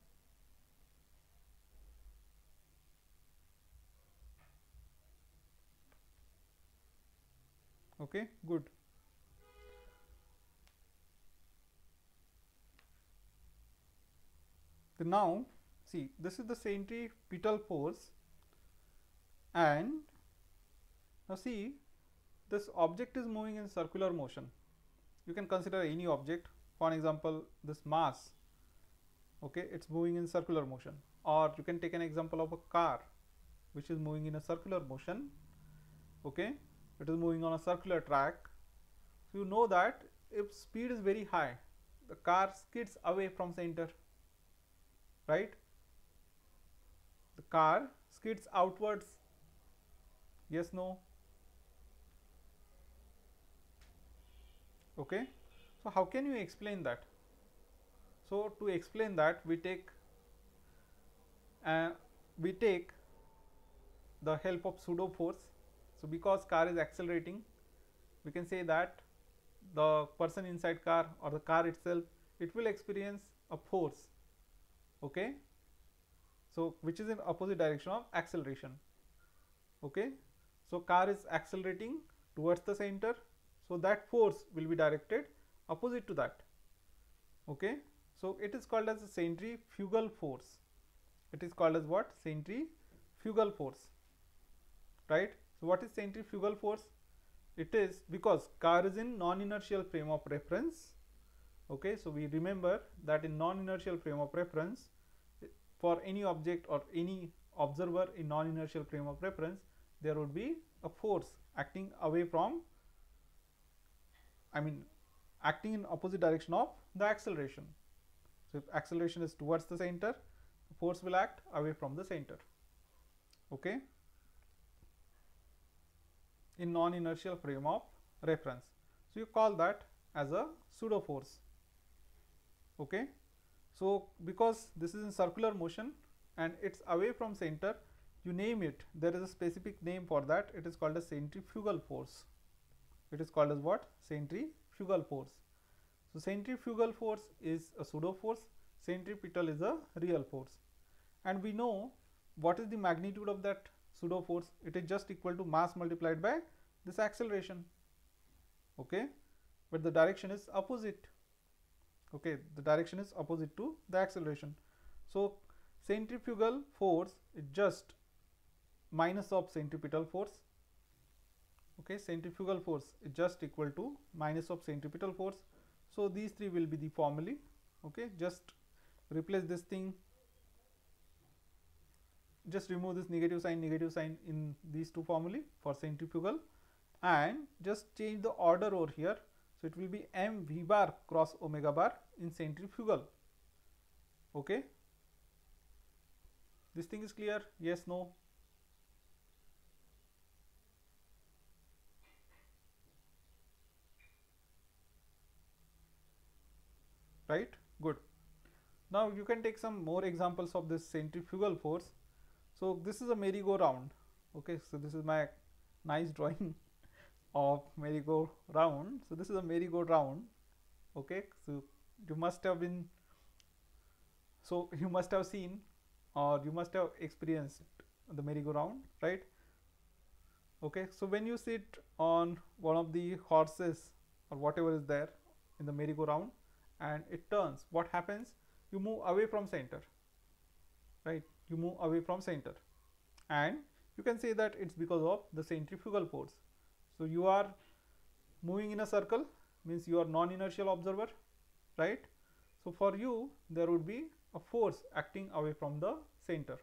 Okay, good. So now see, this is the centripetal force, and now see, this object is moving in circular motion. You can consider any object, for example this mass, okay, it's moving in circular motion, or you can take an example of a car which is moving in a circular motion. Okay, it is moving on a circular track. So you know that if speed is very high, the car skids away from center, right? The car skids outwards. Yes, no? Okay, so how can you explain that? So to explain that, we take the help of pseudo force. So because car is accelerating, we can say that the person inside car or the car itself, it will experience a force, okay, so which is in opposite direction of acceleration. Okay, so car is accelerating towards the center, so that force will be directed opposite to that. Okay, so it is called as a centrifugal force. It is called as what? Centrifugal force, right? So what is centrifugal force? It is because car is in non-inertial frame of reference. Okay, so we remember that in non-inertial frame of reference, for any object or any observer in non-inertial frame of reference, there would be a force acting away from, acting in opposite direction of the acceleration. So if acceleration is towards the center, the force will act away from the center. Okay, in non-inertial frame of reference. So you call that as a pseudo force. Okay, so because this is in circular motion and it's away from center, you name it, there is a specific name for that. It is called a centrifugal force. It is called as what? Centrifugal force. So centrifugal force is a pseudo force, centripetal is a real force, and we know what is the magnitude of that pseudo force. It is just equal to mass multiplied by this acceleration. Okay, but the direction is opposite. Okay, the direction is opposite to the acceleration. So centrifugal force is just minus of centripetal force. Okay, centrifugal force is just equal to minus of centripetal force. So these three will be the formulae. Okay, just replace this thing, just remove this negative sign in these two formulae for centrifugal, and just change the order over here. So it will be m v bar cross omega bar in centrifugal. Okay, this thing is clear? Yes, no? Right, good. Now you can take some more examples of this centrifugal force. So this is a merry-go-round. Okay, so this is my nice drawing of merry-go-round. So this is a merry-go-round. Okay, so you must have been, so you must have seen or you must have experienced the merry-go-round, right? Okay, so when you sit on one of the horses or whatever is there in the merry-go-round and it turns, what happens? You move away from center, right? You move away from center, and you can say that it's because of the centrifugal force. So you are moving in a circle, means you are non-inertial observer, right? So for you there would be a force acting away from the center.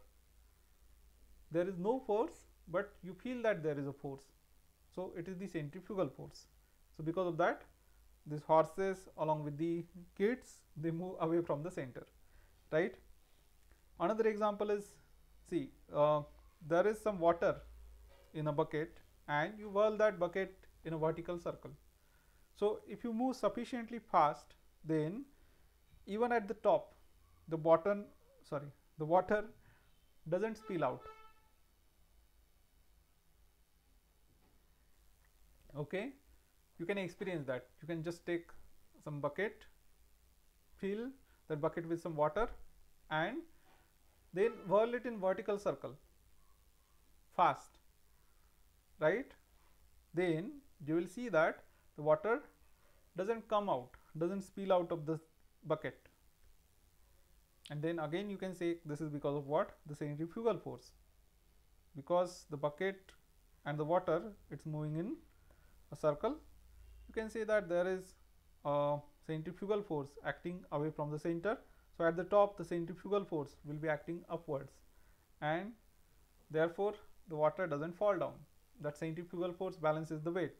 There is no force, but you feel that there is a force, so it is the centrifugal force. So because of that, these horses along with the kids, they move away from the center, right? Another example is, see, there is some water in a bucket and you whirl that bucket in a vertical circle. So if you move sufficiently fast, then even at the top, the water doesn't spill out. Okay, you can experience that. You can just take some bucket, fill that bucket with some water, and then whirl it in vertical circle fast, right? Then you will see that the water doesn't come out, doesn't spill out of the bucket. And then again you can say this is because of what? The centrifugal force. Because the bucket and the water, it's moving in a circle, you can say that there is a centrifugal force acting away from the center. So at the top, the centrifugal force will be acting upwards, and therefore the water doesn't fall down. That centrifugal force balances the weight.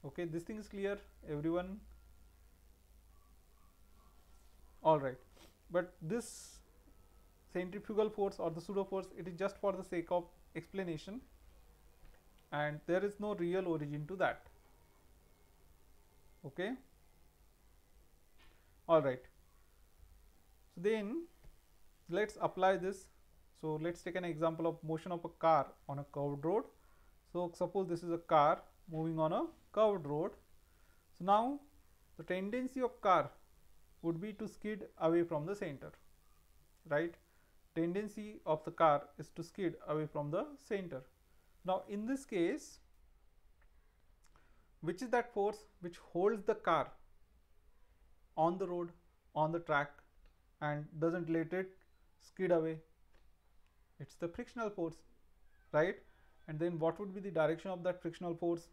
Okay, this thing is clear, everyone? All right, but this centrifugal force or the pseudo force, it is just for the sake of explanation, and there is no real origin to that. Okay, all right. So then let's apply this. So let's take an example of motion of a car on a curved road. So suppose this is a car moving on a curved road. So now the tendency of car would be to skid away from the center, right? Tendency of the car is to skid away from the center. Now in this case, which is that force which holds the car on the road, on the track, and doesn't let it skid away? It's the frictional force, right? And then what would be the direction of that frictional force?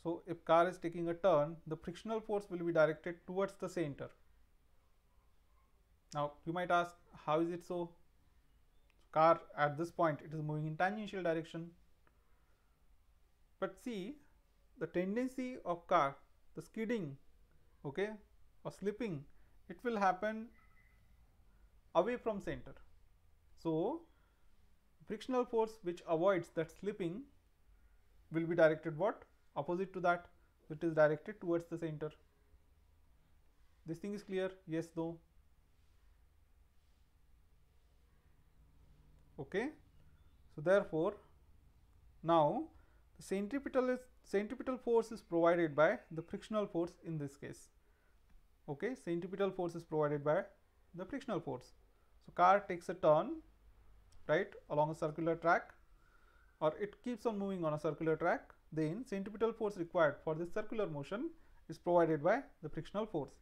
So if car is taking a turn, the frictional force will be directed towards the center. Now you might ask, how is it so? Car at this point, it is moving in tangential direction. But see, the tendency of car, the skidding, okay, or slipping, it will happen away from center. So frictional force which avoids that slipping will be directed what? Opposite to that. It is directed towards the center. This thing is clear? Yes, no? Okay, so therefore now Centripetal force is provided by the frictional force in this case. Okay, centripetal force is provided by the frictional force. So car takes a turn, right, along a circular track, or it keeps on moving on a circular track. Then centripetal force required for this circular motion is provided by the frictional force.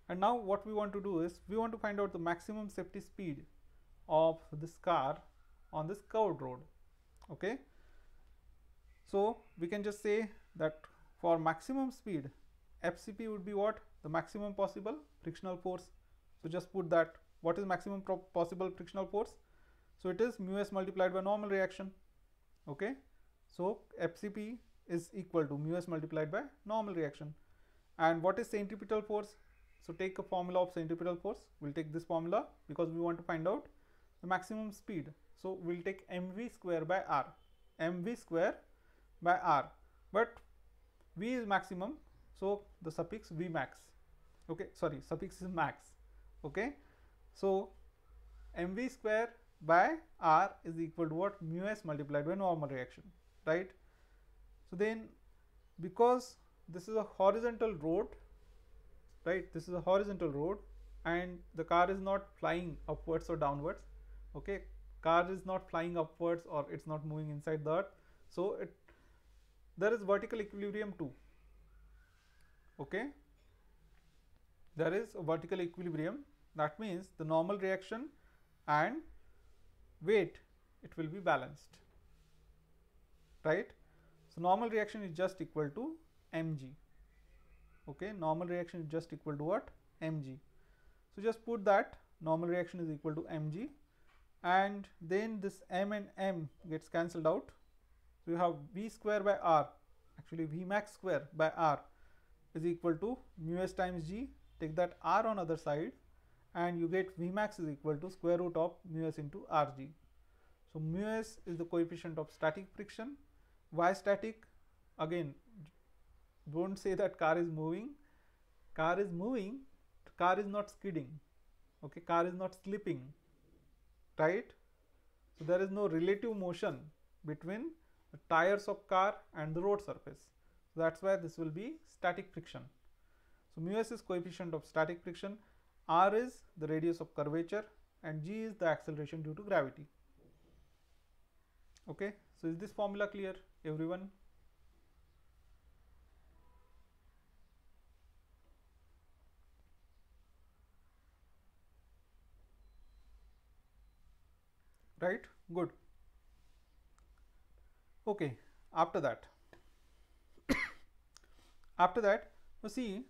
And now what we want to do is we want to find out the maximum safety speed of this car on this curved road. Okay, so we can just say that for maximum speed, FCP would be what? The maximum possible frictional force. So just put that. What is maximum possible frictional force? So it is mu s multiplied by normal reaction. Okay, so FCP is equal to mu s multiplied by normal reaction. And what is centripetal force? So take a formula of centripetal force. We'll take this formula because we want to find out the maximum speed. So we'll take mv square by r. Mv square by r, but v is maximum, so the suffix v max. Okay, sorry, suffix is max. Okay, so mv square by r is equal to what? Mu s multiplied by normal reaction, right? So then, because this is a horizontal road, right, this is a horizontal road and the car is not flying upwards or downwards. Okay, car is not flying upwards or it's not moving inside the earth, so there is vertical equilibrium too. Okay, there is a vertical equilibrium. That means the normal reaction and weight, it will be balanced, right? So normal reaction is just equal to mg. Okay, normal reaction is just equal to what? Mg. So just put that normal reaction is equal to mg, and then this m and m gets cancelled out. So you have v square by r, actually v max square by r is equal to mu s times g. Take that r on other side and you get v max is equal to square root of mu s into rg. So mu s is the coefficient of static friction. Why static? Again, don't say that car is moving. Car is moving, car is not skidding. Okay, car is not slipping, right? So there is no relative motion between the tires of car and the road surface. So that's why this will be static friction. So mu s is coefficient of static friction, r is the radius of curvature, and g is the acceleration due to gravity. Okay, so is this formula clear, everyone? Right, good. Okay, after that you see,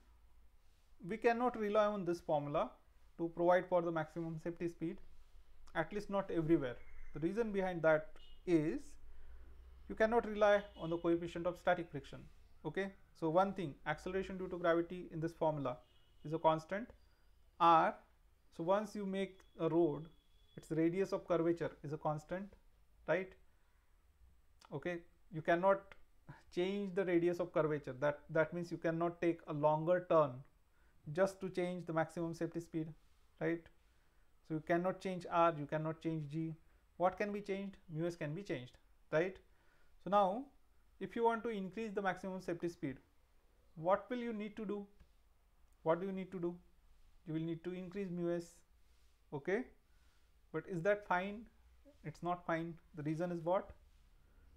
we cannot rely on this formula to provide for the maximum safety speed, at least not everywhere. The reason behind that is you cannot rely on the coefficient of static friction. Okay, so one thing, acceleration due to gravity in this formula is a constant r. So once you make a road, its radius of curvature is a constant, right? Okay, you cannot change the radius of curvature. That means you cannot take a longer turn just to change the maximum safety speed, right? So you cannot change r, you cannot change g. What can be changed? Mu s can be changed, right? So now if you want to increase the maximum safety speed, what will you need to do? What do you need to do? You will need to increase mu s. Okay, but is that fine? It's not fine. The reason is what?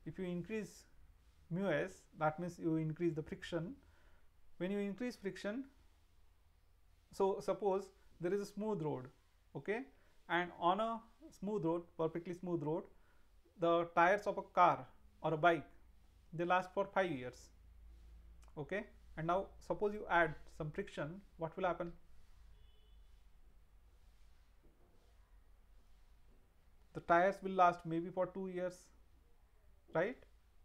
If you increase mu s, that means you increase the friction. When you increase friction, so suppose there is a smooth road, okay, and on a smooth road, perfectly smooth road, the tires of a car or a bike, they last for 5 years. Okay, and now suppose you add some friction, what will happen? The tires will last maybe for 2 years, right?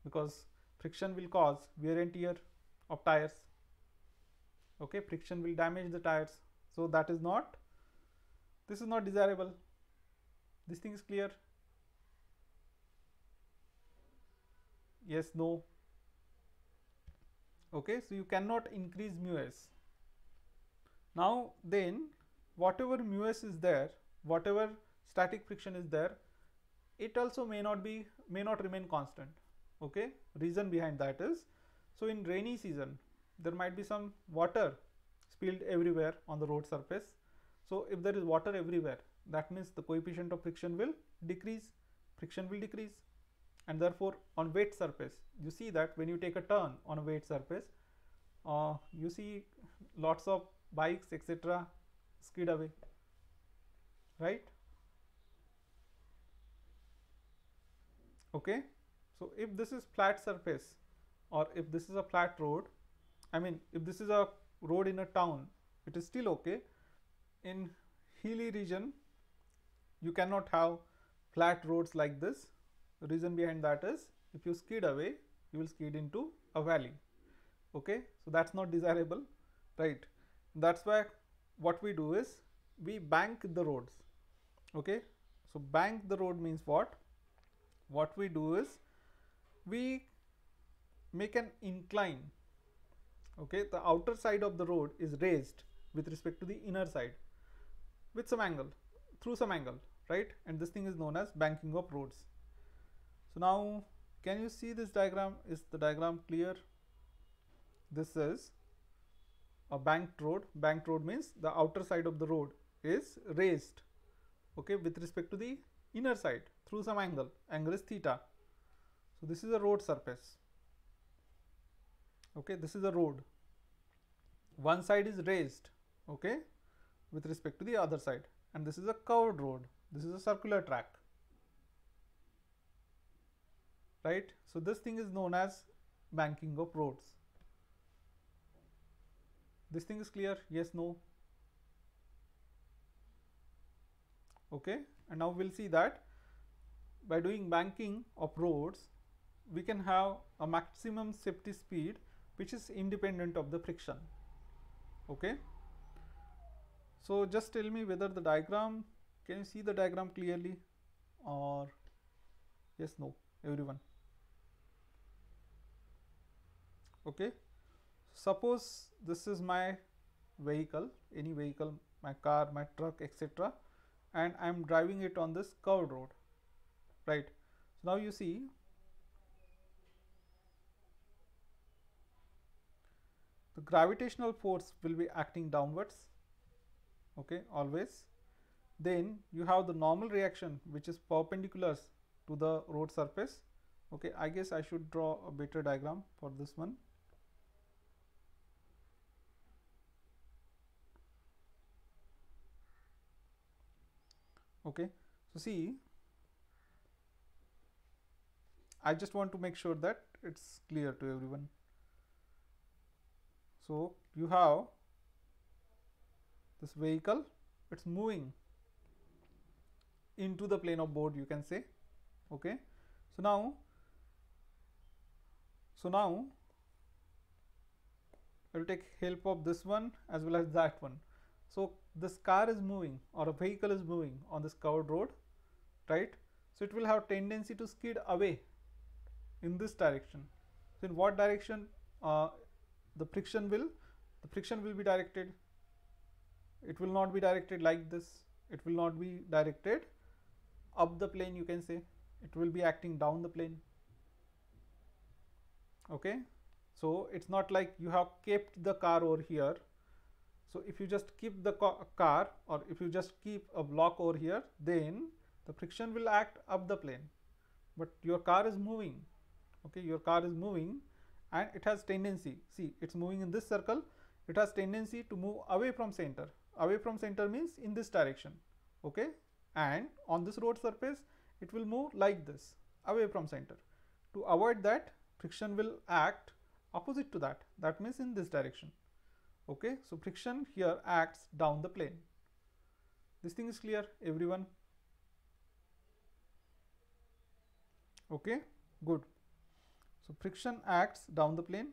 Because friction will cause wear and tear of tires. Okay, friction will damage the tires, so that is not, this is not desirable. This thing is clear? Yes, no? Okay, so you cannot increase mu s. Now then, whatever mu s is there, whatever static friction is there, it also may not remain constant. Okay, reason behind that is, so in rainy season there might be some water spilled everywhere on the road surface. So if there is water everywhere, that means the coefficient of friction will decrease, friction will decrease. And therefore on wet surface, you see that when you take a turn on a wet surface, you see lots of bikes etc skid away, right? Okay, so if this is flat surface, or if this is a flat road, I mean if this is a road in a town, it is still okay. In hilly region you cannot have flat roads like this. The reason behind that is, if you skid away, you will skid into a valley. Okay, so that's not desirable, right? That's why what we do is we bank the roads. Okay, so bank the road means what we do is we make an incline. Okay, the outer side of the road is raised with respect to the inner side with some angle, through some angle, right? And this thing is known as banking of roads. So now can you see this diagram? Is the diagram clear? This is a banked road. Banked road means the outer side of the road is raised, okay, with respect to the inner side through some angle. Angle is theta. So this is a road surface. Okay, this is a road. One side is raised, okay, with respect to the other side, and this is a curved road. This is a circular track, right? So this thing is known as banking of roads. This thing is clear? Yes, no? Okay, and now we'll see that by doing banking of roads, we can have a maximum safety speed which is independent of the friction. Okay, so just tell me whether the diagram, can you see the diagram clearly, or yes, no, everyone? Okay, suppose this is my vehicle, any vehicle, my car, my truck, etc., and I am driving it on this curved road, right? So now you see the gravitational force will be acting downwards, okay, always. Then you have the normal reaction which is perpendicular to the road surface. Okay, I guess I should draw a better diagram for this one. Okay, so see, I just want to make sure that it's clear to everyone. So you have this vehicle, it's moving into the plane of board, you can say. Okay, so now I will take help of this one as well as that one. So this car is moving, or a vehicle is moving on this curved road, right? So it will have tendency to skid away in this direction. So in what direction the friction will be directed? It will not be directed like this. It will not be directed up the plane, you can say. It will be acting down the plane. Okay, so it's not like you have kept the car over here. So if you just keep the car, or if you just keep a block over here, then the friction will act up the plane. But your car is moving. Okay, your car is moving, and it has tendency, see, it's moving in this circle, it has tendency to move away from center. Away from center means in this direction. Okay, and on this road surface it will move like this, away from center. To avoid that, friction will act opposite to that, that means in this direction. Okay, so friction here acts down the plane. This thing is clear, everyone? Okay, good. So friction acts down the plane.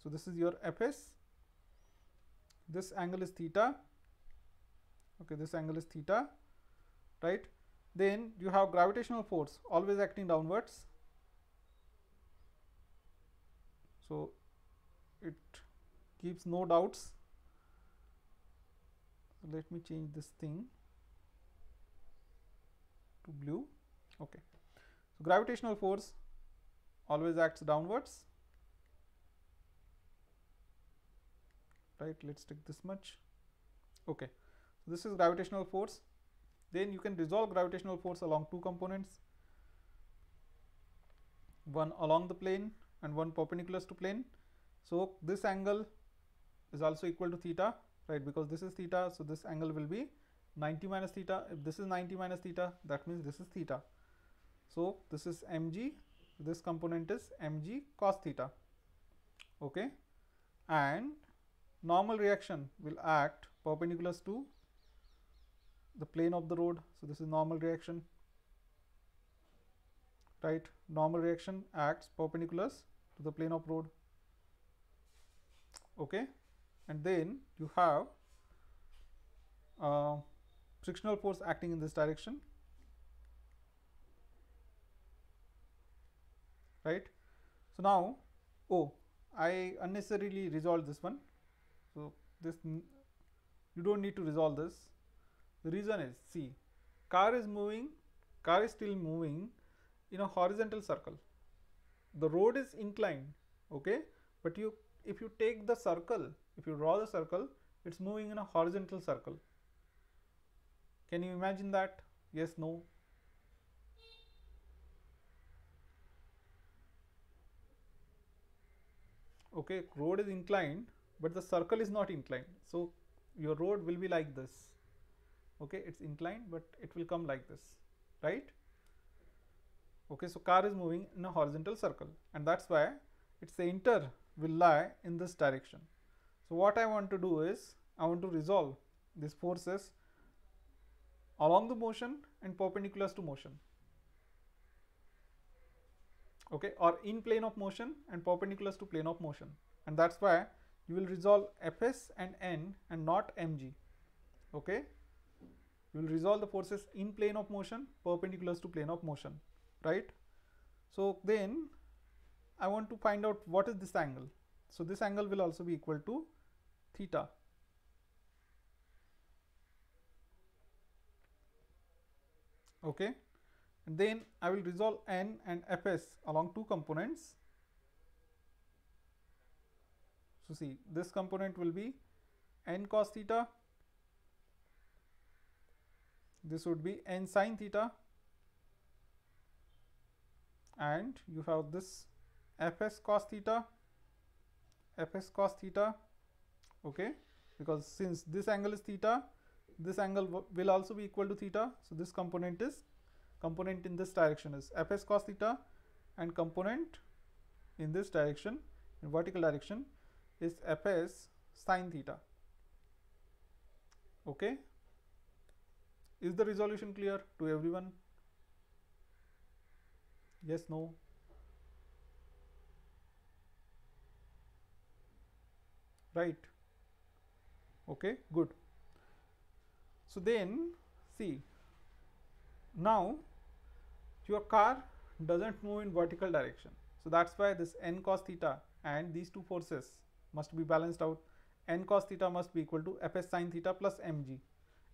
So this is your Fs. This angle is theta. Okay, this angle is theta, right? Then you have gravitational force always acting downwards. So it keeps no doubts. So let me change this thing to blue. Okay, so gravitational force always acts downwards, right? Let's take this much. Okay, so this is gravitational force. Then you can resolve gravitational force along two components, one along the plane and one perpendicular to plane. So this angle is also equal to theta, right? Because this is theta, so this angle will be 90 minus theta. If this is 90 minus theta, that means this is theta. So this is mg, this component is mg cos theta. Okay, and normal reaction will act perpendicular to the plane of the rod. So this is normal reaction, right? Normal reaction acts perpendicular to the plane of rod. Okay, and then you have frictional force acting in this direction, right? So now, oh, I unnecessarily resolved this one. So this, you don't need to resolve this. The reason is, see, car is still moving in a horizontal circle. The road is inclined, okay, but if you take the circle, if you draw the circle, it's moving in a horizontal circle. Can you imagine that? Yes, no? Okay, road is inclined, but the circle is not inclined. So your road will be like this. Okay, it's inclined, but it will come like this, right? Okay, so car is moving in a horizontal circle, and that's why its center will lie in this direction. So what I want to do is, I want to resolve these forces along the motion and perpendicular to motion. Okay, or in plane of motion and perpendicular to plane of motion, and that's why you will resolve Fs and N and not mg. Okay, you will resolve the forces in plane of motion, perpendicular to plane of motion, right? So then I want to find out what is this angle. So this angle will also be equal to theta. Okay, and then I will resolve N and Fs along two components. So see, this component will be N cos theta, this would be N sin theta, and you have this Fs cos theta, okay, because since this angle is theta, this angle will also be equal to theta. So this component in this direction is Fs cos theta, and component in this direction, in vertical direction, is Fs sin theta. Okay, is the resolution clear to everyone? Yes, no? Right. Okay, good. So then see, now your car doesn't move in vertical direction, so that's why this N cos theta and these two forces must be balanced out. N cos theta must be equal to Fs sin theta plus mg,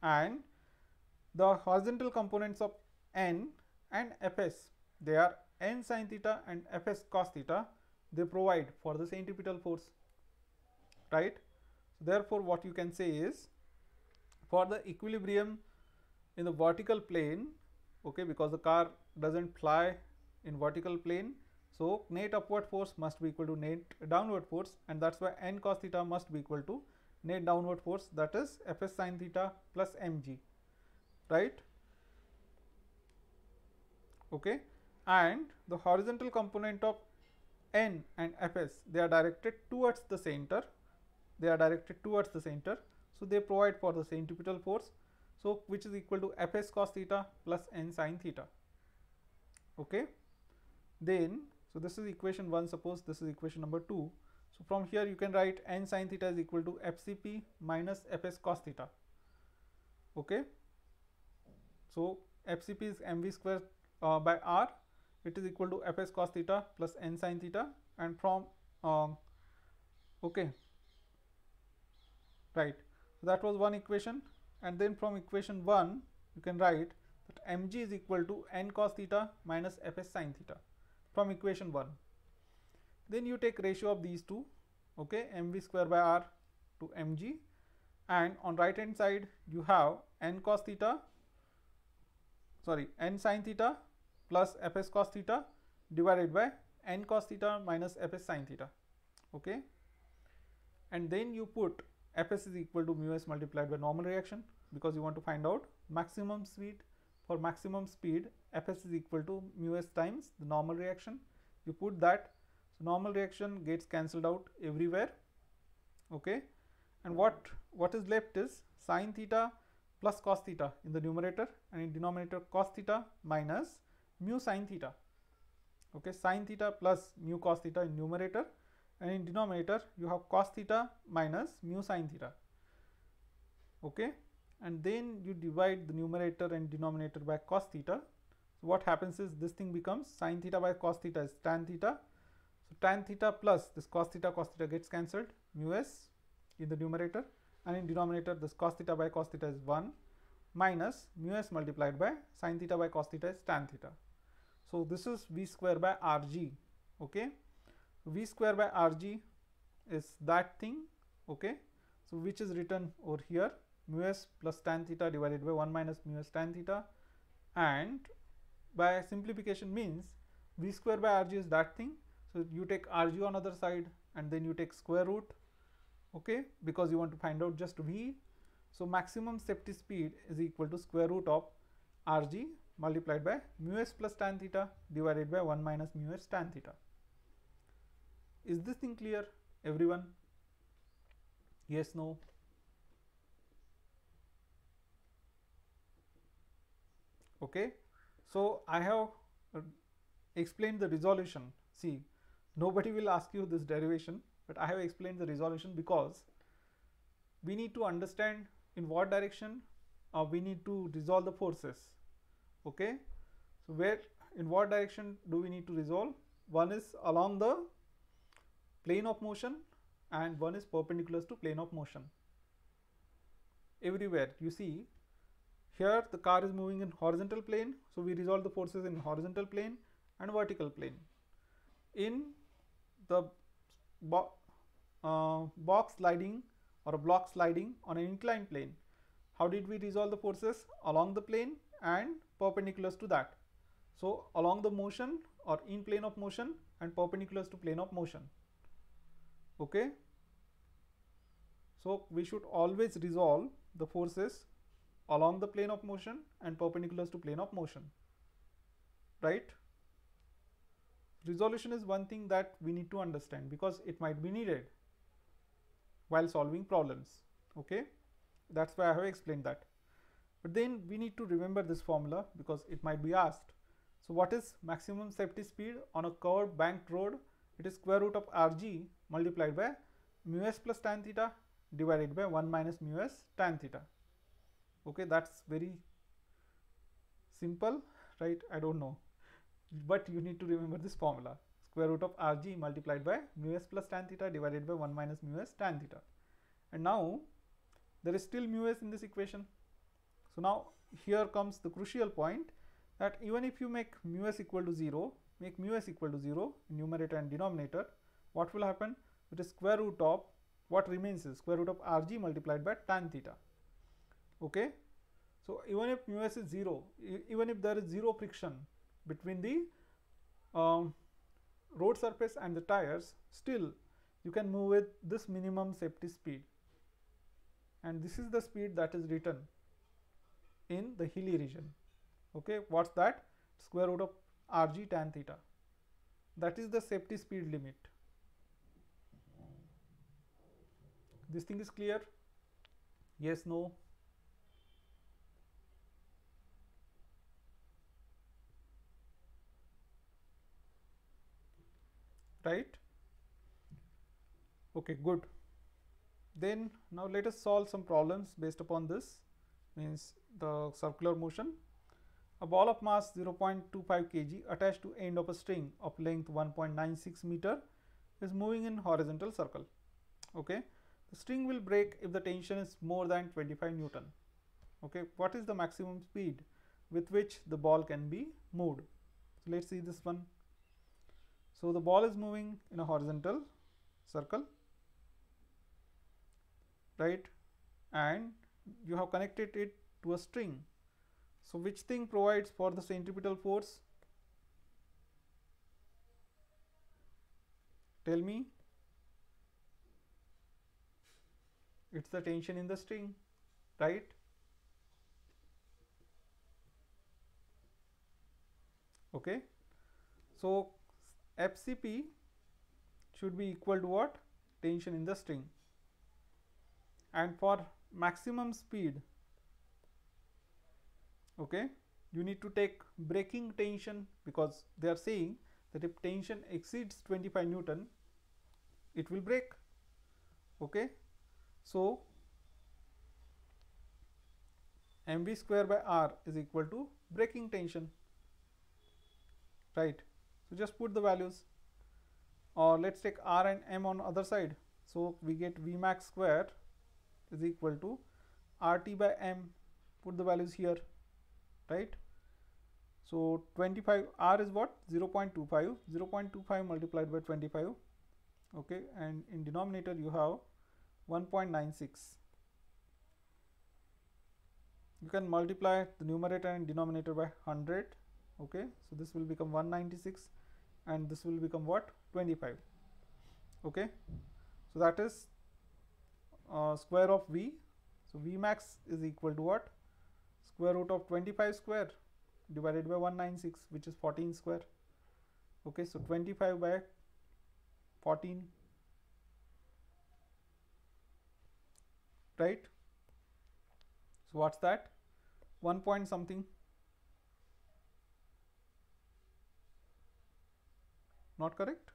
and the horizontal components of N and Fs, they are N sin theta and Fs cos theta. They provide for the centripetal force, right? So therefore what you can say is, for the equilibrium in the vertical plane, okay, because the car doesn't fly in vertical plane, so net upward force must be equal to net downward force, and that's why N cos theta must be equal to net downward force, that is Fs sin theta plus mg, right? Okay, and the horizontal component of N and Fs, they are directed towards the center, so they provide for the centripetal force, so which is equal to Fs cos theta plus N sin theta. Okay, then so this is equation 1, suppose this is equation number 2. So from here you can write N sin theta is equal to Fcp minus Fs cos theta. Okay, so Fcp is mv square by r, it is equal to Fs cos theta plus N sin theta, and from okay, right, so that was one equation, and then from equation 1 you can write that mg is equal to N cos theta minus Fs sin theta from equation 1. Then you take ratio of these two, okay, mv square by r to mg, and on right hand side you have n cos theta, sorry, n sin theta plus fs cos theta divided by n cos theta minus fs sin theta, okay. And then you put fs is equal to mu s multiplied by normal reaction, because you want to find out maximum speed. For maximum speed, fs is equal to mu s times the normal reaction. You put that, so normal reaction gets cancelled out everywhere, okay. And what is left is sin theta plus cos theta in the numerator, and in denominator cos theta minus mu sin theta, okay. Sin theta plus mu cos theta in numerator, and in denominator you have cos theta minus mu sin theta, okay. And then you divide the numerator and denominator by cos theta. So what happens is this thing becomes sin theta by cos theta is tan theta. So tan theta plus this cos theta gets cancelled, mu s in the numerator, and in denominator this cos theta by cos theta is 1 minus mu s multiplied by sin theta by cos theta is tan theta. So this is v square by rg, okay. V square by rg is that thing, okay. So which is written over here, mu s plus tan theta divided by 1 minus mu s tan theta, and by simplification means v square by rg is that thing. So you take rg on other side and then you take square root, okay, because you want to find out just v. So maximum safety speed is equal to square root of rg multiplied by mu s plus tan theta divided by 1 minus mu s tan theta. Is this thing clear, everyone? Yes, no? Okay, so I have explained the resolution. See, nobody will ask you this derivation, but I have explained the resolution because we need to understand in what direction we need to resolve the forces, okay. So where, in what direction do we need to resolve? One is along the plane of motion and one is perpendicular to plane of motion. Everywhere you see, here the car is moving in horizontal plane, so we resolve the forces in horizontal plane and vertical plane. In the box sliding or a block sliding on an inclined plane, how did we resolve the forces? Along the plane and perpendicular to that. So along the motion or in plane of motion and perpendicular to plane of motion, okay. So we should always resolve the forces along the plane of motion and perpendicular to plane of motion, right? Resolution is one thing that we need to understand because it might be needed while solving problems, okay. That's why I have explained that. But then we need to remember this formula because it might be asked. So what is maximum safety speed on a curved banked road? It is square root of rg multiplied by mu s plus tan theta divided by 1 minus mu s tan theta. Okay, that's very simple, right? I don't know, but you need to remember this formula, square root of rg multiplied by mu s plus tan theta divided by 1 minus mu s tan theta. And now there is still mu s in this equation. So now here comes the crucial point, that even if you make mu s equal to 0, make mu s equal to 0 in numerator and denominator, what will happen? It is square root of, what remains is square root of rg multiplied by tan theta, okay. So even if mu s is 0, even if there is 0 friction between the road surface and the tires, still you can move with this minimum safety speed, and this is the speed that is written in the hilly region, okay. What's that? Square root of rg tan theta. That is the safety speed limit. This thing is clear? Yes, no? Right? Okay, good. Then now let us solve some problems based upon this, means the circular motion. A ball of mass 0.25 kg attached to end of a string of length 1.96 meter is moving in horizontal circle, okay. The string will break if the tension is more than 25 Newton, okay. What is the maximum speed with which the ball can be moved? So let's see this one. So the ball is moving in a horizontal circle, right, and you have connected it to a string. So which thing provides for the centripetal force? Tell me. It's the tension in the string, right? Okay, so FCP should be equal to what? Tension in the string. And for maximum speed, okay, you need to take breaking tension, because they are saying that if tension exceeds 25 Newton, it will break. Okay, so mv square by r is equal to breaking tension, right? So just put the values, or let's take r and m on other side. So we get v max square is equal to rt by m. Put the values here, right? So 25, r is what? 0.25, 0.25 multiplied by 25, okay, and in denominator you have 1.96. You can multiply the numerator and denominator by 100, okay, so this will become 196 and this will become what? 25, okay. So that is square of v. So v max is equal to what? Square root of 25 square divided by 196, which is 14 square, okay. So 25 by 14, right? So what's that? 1 point something. Not correct?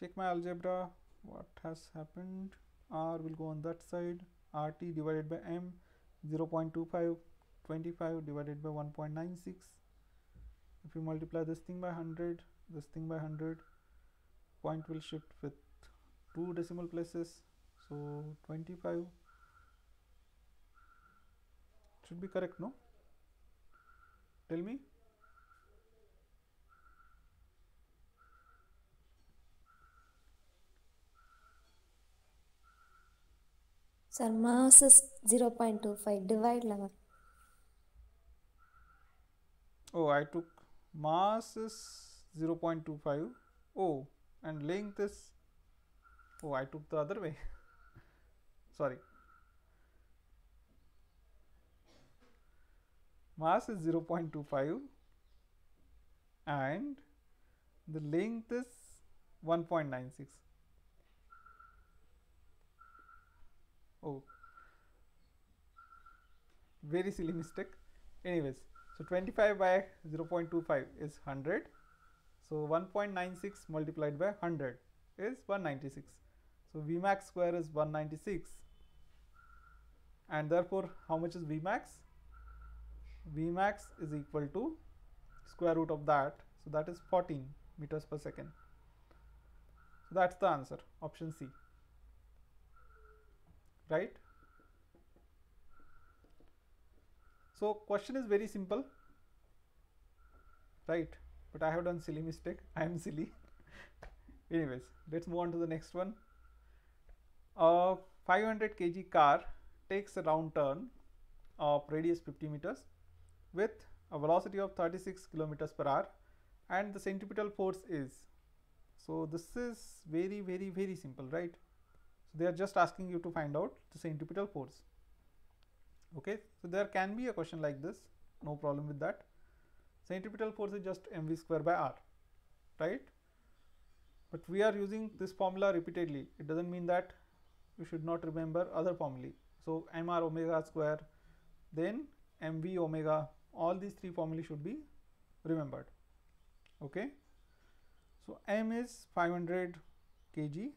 Check my algebra. What has happened? R will go on that side. RT divided by M, 0.25, 25 divided by 1.96. If you multiply this thing by 100, this thing by 100, point will shift with 2 decimal places. So 25 should be correct, no? Tell me.
Sir, mass is 0.25. Divide 11.
Oh, I took mass is 0.25. Oh, and length is, oh, I took the other way. Sorry. Mass is 0.25 and the length is 1.96. Oh, very silly mistake. Anyways, so 25 by 0.25 is 100. So 1.96 multiplied by 100 is 196. So V max square is 196. And therefore, how much is V max? V max is equal to square root of that. So that is 14 meters per second. So that's the answer, option C. Right? So question is very simple, right? But I have done silly mistake. I am silly. Anyways, let's move on to the next one. A 500 kg car takes a round turn of radius 50 meters with a velocity of 36 kilometers per hour, and the centripetal force is. So this is very simple, right? So they are just asking you to find out the centripetal force. Okay, so there can be a question like this, no problem with that. Centripetal force is just mv square by r, right? But we are using this formula repeatedly. It doesn't mean that you should not remember other formulae. So mr omega square, then mv omega, all these three formulae should be remembered. Okay, so m is 500 kg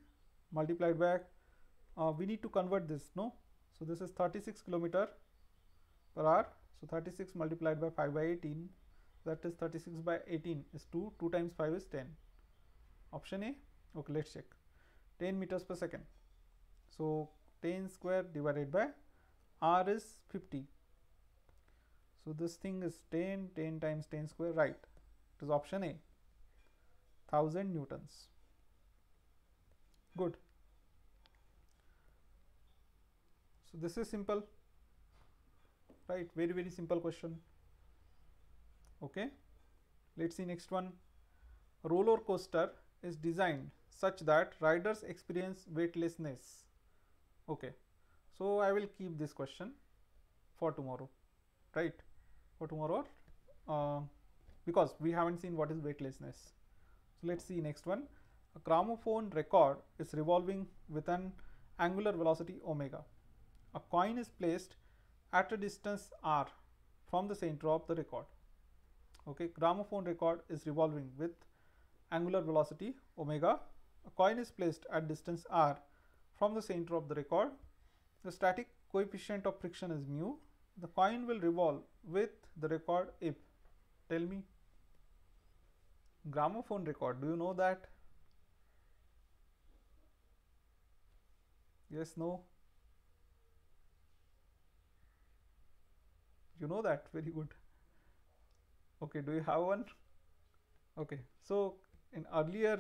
multiplied by, we need to convert this, no? So this is 36 kilometer per hour. So 36 multiplied by 5 by 18, that is 36 by 18 is 2, 2 times 5 is 10. Option A. Okay, let's check. 10 meters per second. So 10 square divided by r is 50. So this thing is 10 times 10 square, right? It is option A, 1000 newtons. Good. So this is simple, right? Very simple question. Okay, let's see next one. A roller coaster is designed such that riders experience weightlessness. Okay, so I will keep this question for tomorrow, right? For tomorrow, uh, because we haven't seen what is weightlessness. So let's see next one. A gramophone record is revolving with an angular velocity omega. A coin is placed at a distance r from the center of the record. Okay, gramophone record is revolving with angular velocity omega. A coin is placed at distance r from the center of the record. The static coefficient of friction is mu. The coin will revolve with the record if, tell me, gramophone record, do you know that? Yes, no? You know that, very good. Okay, do you have one? Okay, so in earlier,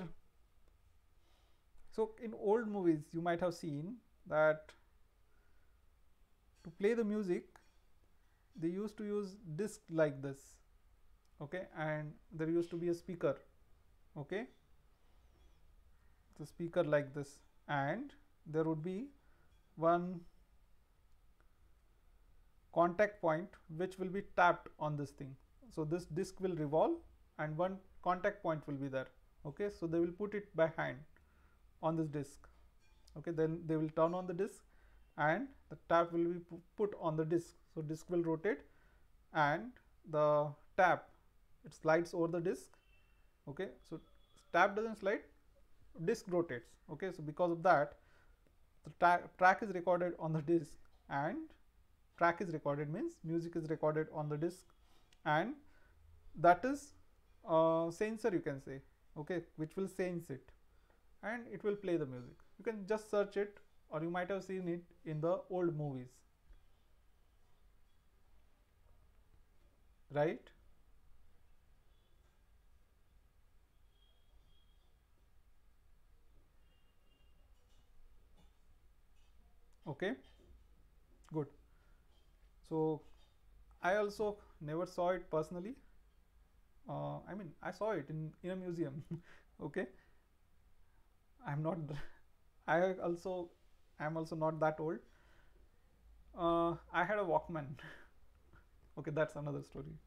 so in old movies you might have seen that to play the music they used to use disc like this, okay, and there used to be a speaker, okay, the speaker like this, and there would be one contact point which will be tapped on this thing. So this disc will revolve and one contact point will be there, okay. So they will put it by hand on this disc, okay, then they will turn on the disc and the tap will be put on the disc. So disc will rotate and the tap, it slides over the disc, okay. So tap doesn't slide, disc rotates, okay. So because of that the track is recorded on the disc, and track is recorded means music is recorded on the disc, and that is sensor, you can say, okay, which will sense it and it will play the music. You can just search it, or you might have seen it in the old movies, right? Okay, good. So I also never saw it personally. I mean, I saw it in a museum. Okay, I'm not. I also am also not that old. I had a Walkman. Okay, that's another story.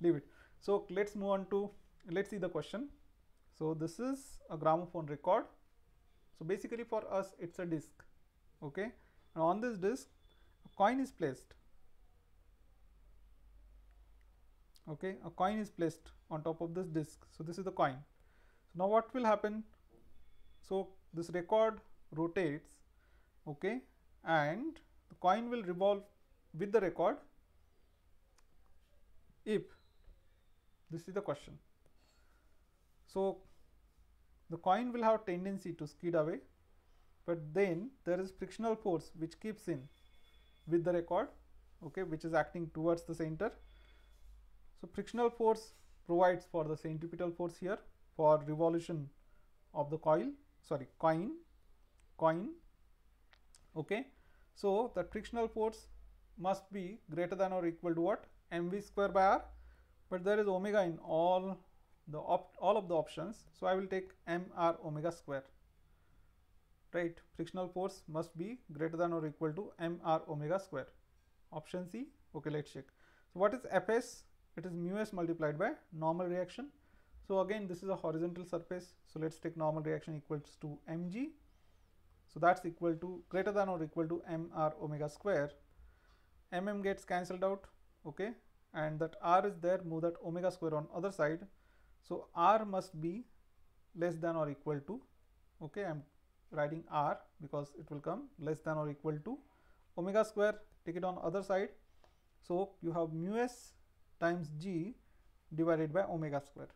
Leave it. So let's move on to, let's see the question. So this is a gramophone record. So basically for us it's a disc, okay, and on this disc a coin is placed, okay, a coin is placed on top of this disc. So this is the coin. So now what will happen? So this record rotates, okay, and the coin will revolve with the record if, this is the question. So the coin will have tendency to skid away, but then there is frictional force which keeps in with the record, okay, which is acting towards the center. So frictional force provides for the centripetal force here for revolution of the coin, okay. So the frictional force must be greater than or equal to what? mv square by r, but there is omega in all of the options, so I will take mr omega square, right? Frictional force must be greater than or equal to mr omega square, option C. Okay, let's check. So what is Fs? It is mu s multiplied by normal reaction. So again this is a horizontal surface, so let's take normal reaction equals to mg. So that's equal to greater than or equal to mr omega square. Gets cancelled out, okay, and that r is there, move that omega square on other side. So r must be less than or equal to, okay, I'm writing r because it will come less than or equal to omega square, take it on other side. So you have mu s times g divided by omega square.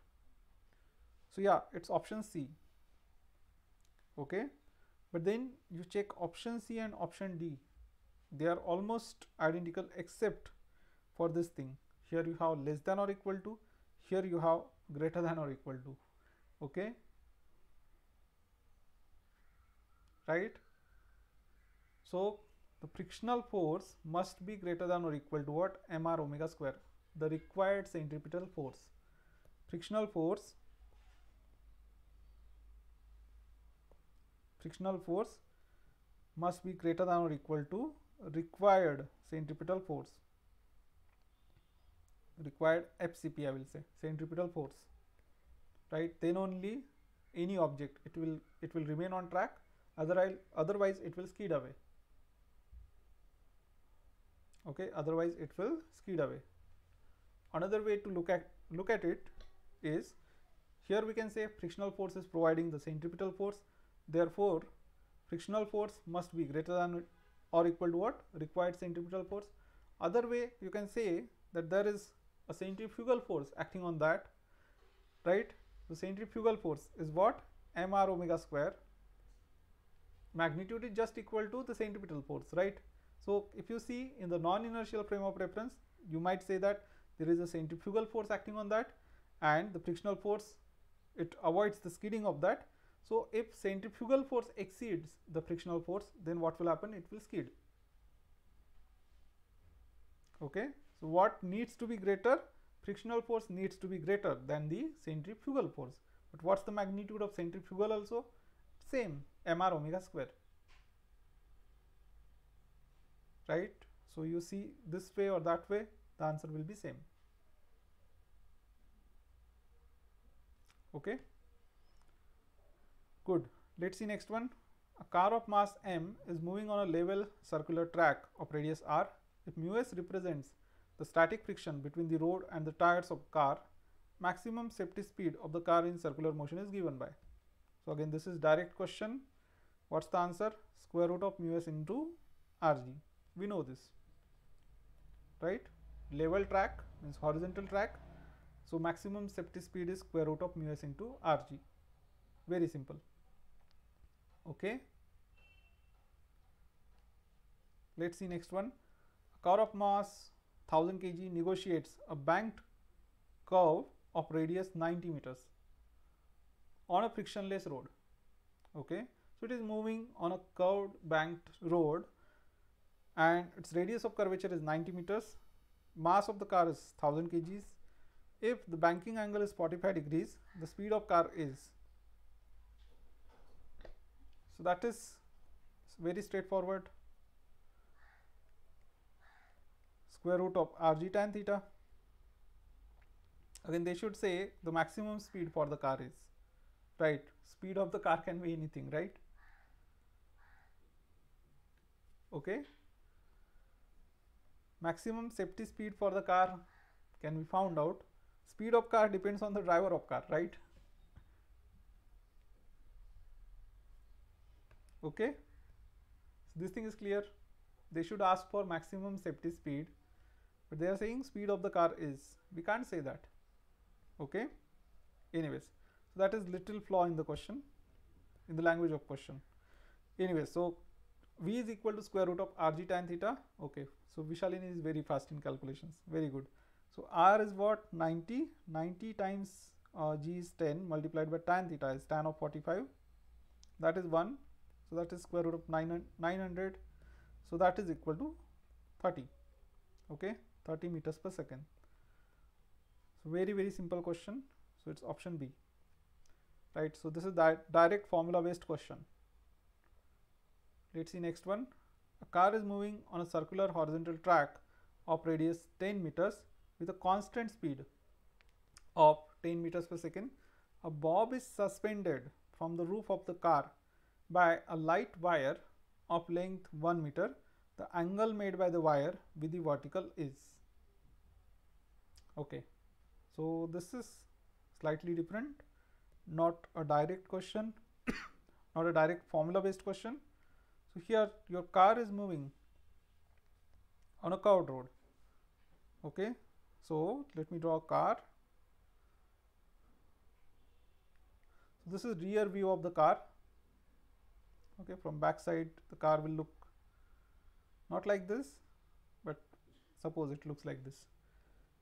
So yeah, it's option C, okay. But then you check option C and option D, they are almost identical except for this thing. here you have less than or equal to, here you have greater than or equal to. Okay, right? So the frictional force must be greater than or equal to what? Mr omega square, the required centripetal force. Frictional force must be greater than or equal to required centripetal force, required FCP, I will say, centripetal force, right? Then only any object it will remain on track, otherwise it will skid away. Okay, otherwise it will skid away. Another way to look at it is, here we can say frictional force is providing the centripetal force, therefore frictional force must be greater than or equal to what? Required centripetal force. Other way you can say that there is a centrifugal force acting on that, right? The centrifugal force is what? Mr omega square. Magnitude is just equal to the centripetal force, right? So if you see in the non-inertial frame of reference, you might say that there is a centrifugal force acting on that, and the frictional force, it avoids the skidding of that. So if centrifugal force exceeds the frictional force, then what will happen? It will skid. Okay, so what needs to be greater? Frictional force needs to be greater than the centrifugal force. But what's the magnitude of centrifugal also? Same, Mr omega square, right? So you see this way or that way, the answer will be same. Okay, good. Let's see next one. A car of mass m is moving on a level circular track of radius r. If mu s represents the static friction between the road and the tires of car, maximum safety speed of the car in circular motion is given by. So again, this is direct question. What's the answer? Square root of mu s into rg. We know this, right? Level track means horizontal track, so maximum safety speed is square root of mu s into rg. Very simple. Okay, let's see next one. A car of mass 1000 kg negotiates a banked curve of radius 90 meters on a frictionless road. Okay, so it is moving on a curved banked road and its radius of curvature is 90 meters. Mass of the car is 1000 kgs. If the banking angle is 45 degrees, the speed of car is, so that is very straightforward, square root of rg tan theta. Again, they should say the maximum speed for the car is, right? Speed of the car can be anything, right? Okay, maximum safety speed for the car can be found out. Speed of car depends on the driver of car, right? Okay, so this thing is clear. They should ask for maximum safety speed, but they are saying speed of the car is, we can't say that. Okay, anyways, so that is little flaw in the question, in the language of question. Anyway, so v is equal to square root of rg tan theta. Okay, so Vishalini is very fast in calculations, very good. So r is what? 90 times g is 10 multiplied by tan theta is tan of 45, that is 1, so that is square root of 900, so that is equal to 30. Okay, 30 meters per second. So very simple question, so it's option B, right? So this is direct formula based question. Let's see next one. A car is moving on a circular horizontal track of radius 10 meters with a constant speed of 10 meters per second. A bob is suspended from the roof of the car by a light wire of length 1 meter. The angle made by the wire with the vertical is. Okay, so this is slightly different, not a direct question, not a direct formula based question. So here your car is moving on a curved road. Okay, so let me draw a car. So this is rear view of the car. Okay, from back side the car will look not like this, but suppose it looks like this.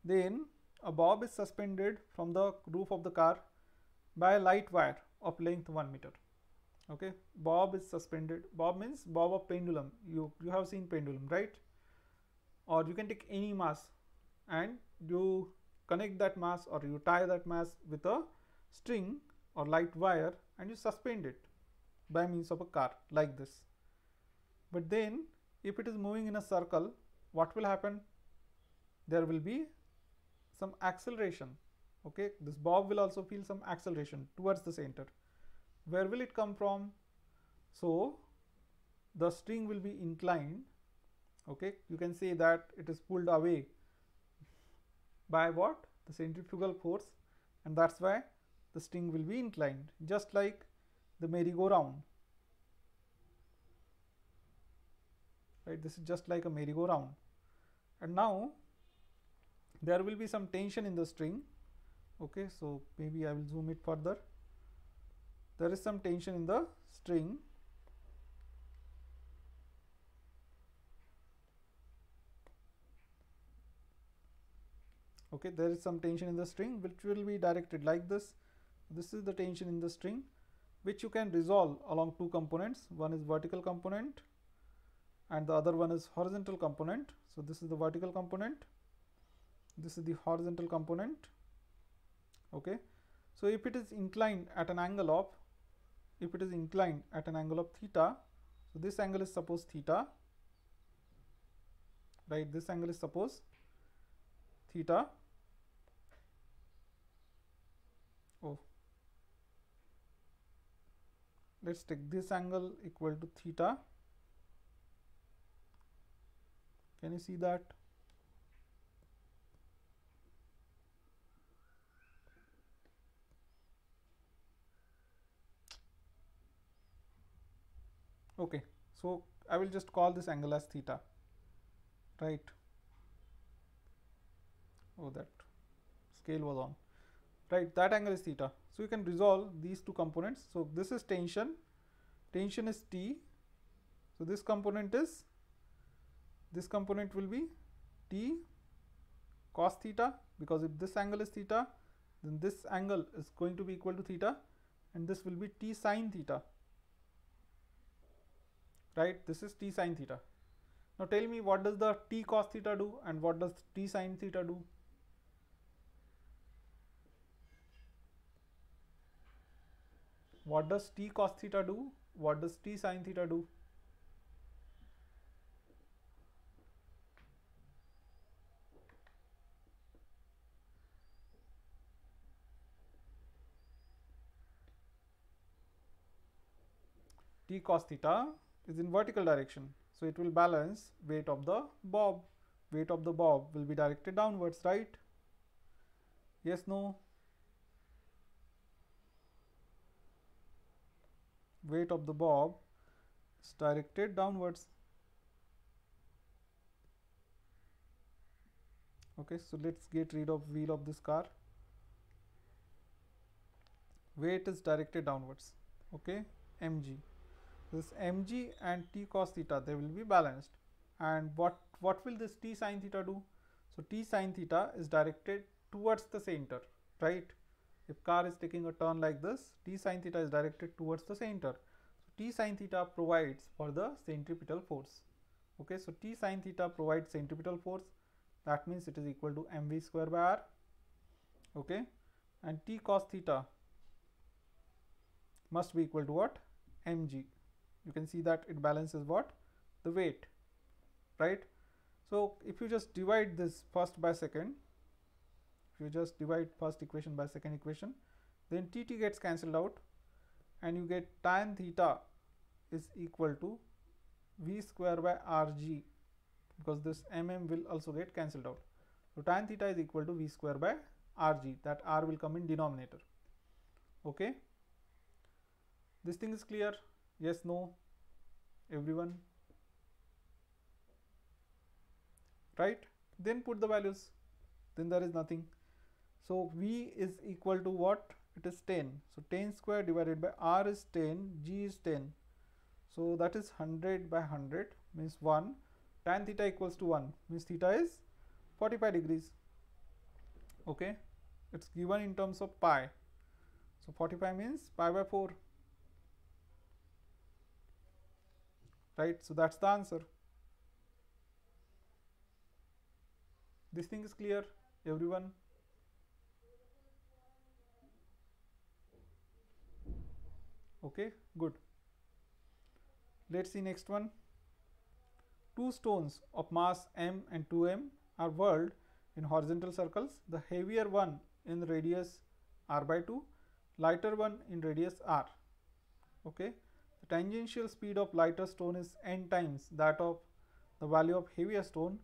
Then a bob is suspended from the roof of the car by a light wire of length 1 meter. Okay, bob is suspended. Bob means bob of pendulum. You have seen pendulum, right? Or you can take any mass and you connect that mass, or you tie that mass with a string or light wire, and you suspend it by means of a car like this. But then if it is moving in a circle, what will happen? There will be some acceleration. Okay, this bob will also feel some acceleration towards the center. Where will it come from? So the string will be inclined. Okay, you can say that it is pulled away by what? The centrifugal force, and that's why the string will be inclined, just like the merry-go-round. Right, this is just like a merry-go-round. And now there will be some tension in the string. Okay, so maybe I will zoom it further. There is some tension in the string. Okay, there is some tension in the string which will be directed like this. This is the tension in the string, which you can resolve along two components. One is vertical component and the other one is horizontal component. So this is the vertical component, this is the horizontal component. Okay, so if it is inclined at an angle of, theta, so this angle is suppose theta, right? This angle is suppose theta. Oh, let's take this angle equal to theta. Can you see that? Okay, so I will just call this angle as theta, right? Oh, that scale was on, right? That angle is theta. So you can resolve these two components. So this is tension is T. So this component will be T cos theta, because if this angle is theta, then this angle is going to be equal to theta, and this will be T sin theta, right? This is T sin theta. Now tell me, what does the T cos theta do and what does T sin theta do? What does T cos theta do? What does T sin theta do? T cos theta is in vertical direction, so it will balance weight of the bob. Weight of the bob will be directed downwards, right? Yes, no? Weight of the bob is directed downwards. Okay, so let's get rid of wheel of this car. Weight is directed downwards. Okay, mg. This mg and T cos theta, they will be balanced. And what will this T sin theta do? So T sin theta is directed towards the center, right? If car is taking a turn like this, T sin theta is directed towards the center. So T sin theta provides for the centripetal force. Okay, so T sin theta provides centripetal force. That means it is equal to mv square by r. Okay, and T cos theta must be equal to what? Mg. You can see that it balances what? The weight, right? So if you just divide this first by second, if you just divide first equation by second equation, then Tt gets cancelled out and you get tan theta is equal to v square by rg, because this mm will also get cancelled out. So tan theta is equal to v square by rg, that r will come in denominator. Okay, this thing is clear? Yes, no? Everyone? Right? Then put the values, then there is nothing. So v is equal to what? It is 10. So 10 square divided by r is 10, g is 10. So that is 100 by 100 means 1. Tan theta equals to 1 means theta is 45 degrees. Okay, it's given in terms of pi. So 45 means pi by 4, right? So that's the answer. This thing is clear, everyone? Okay, good. Let's see next one. Two stones of mass m and 2m are whirled in horizontal circles. The heavier one in radius r by 2, lighter one in radius r. Okay, the tangential speed of lighter stone is n times that of the value of heavier stone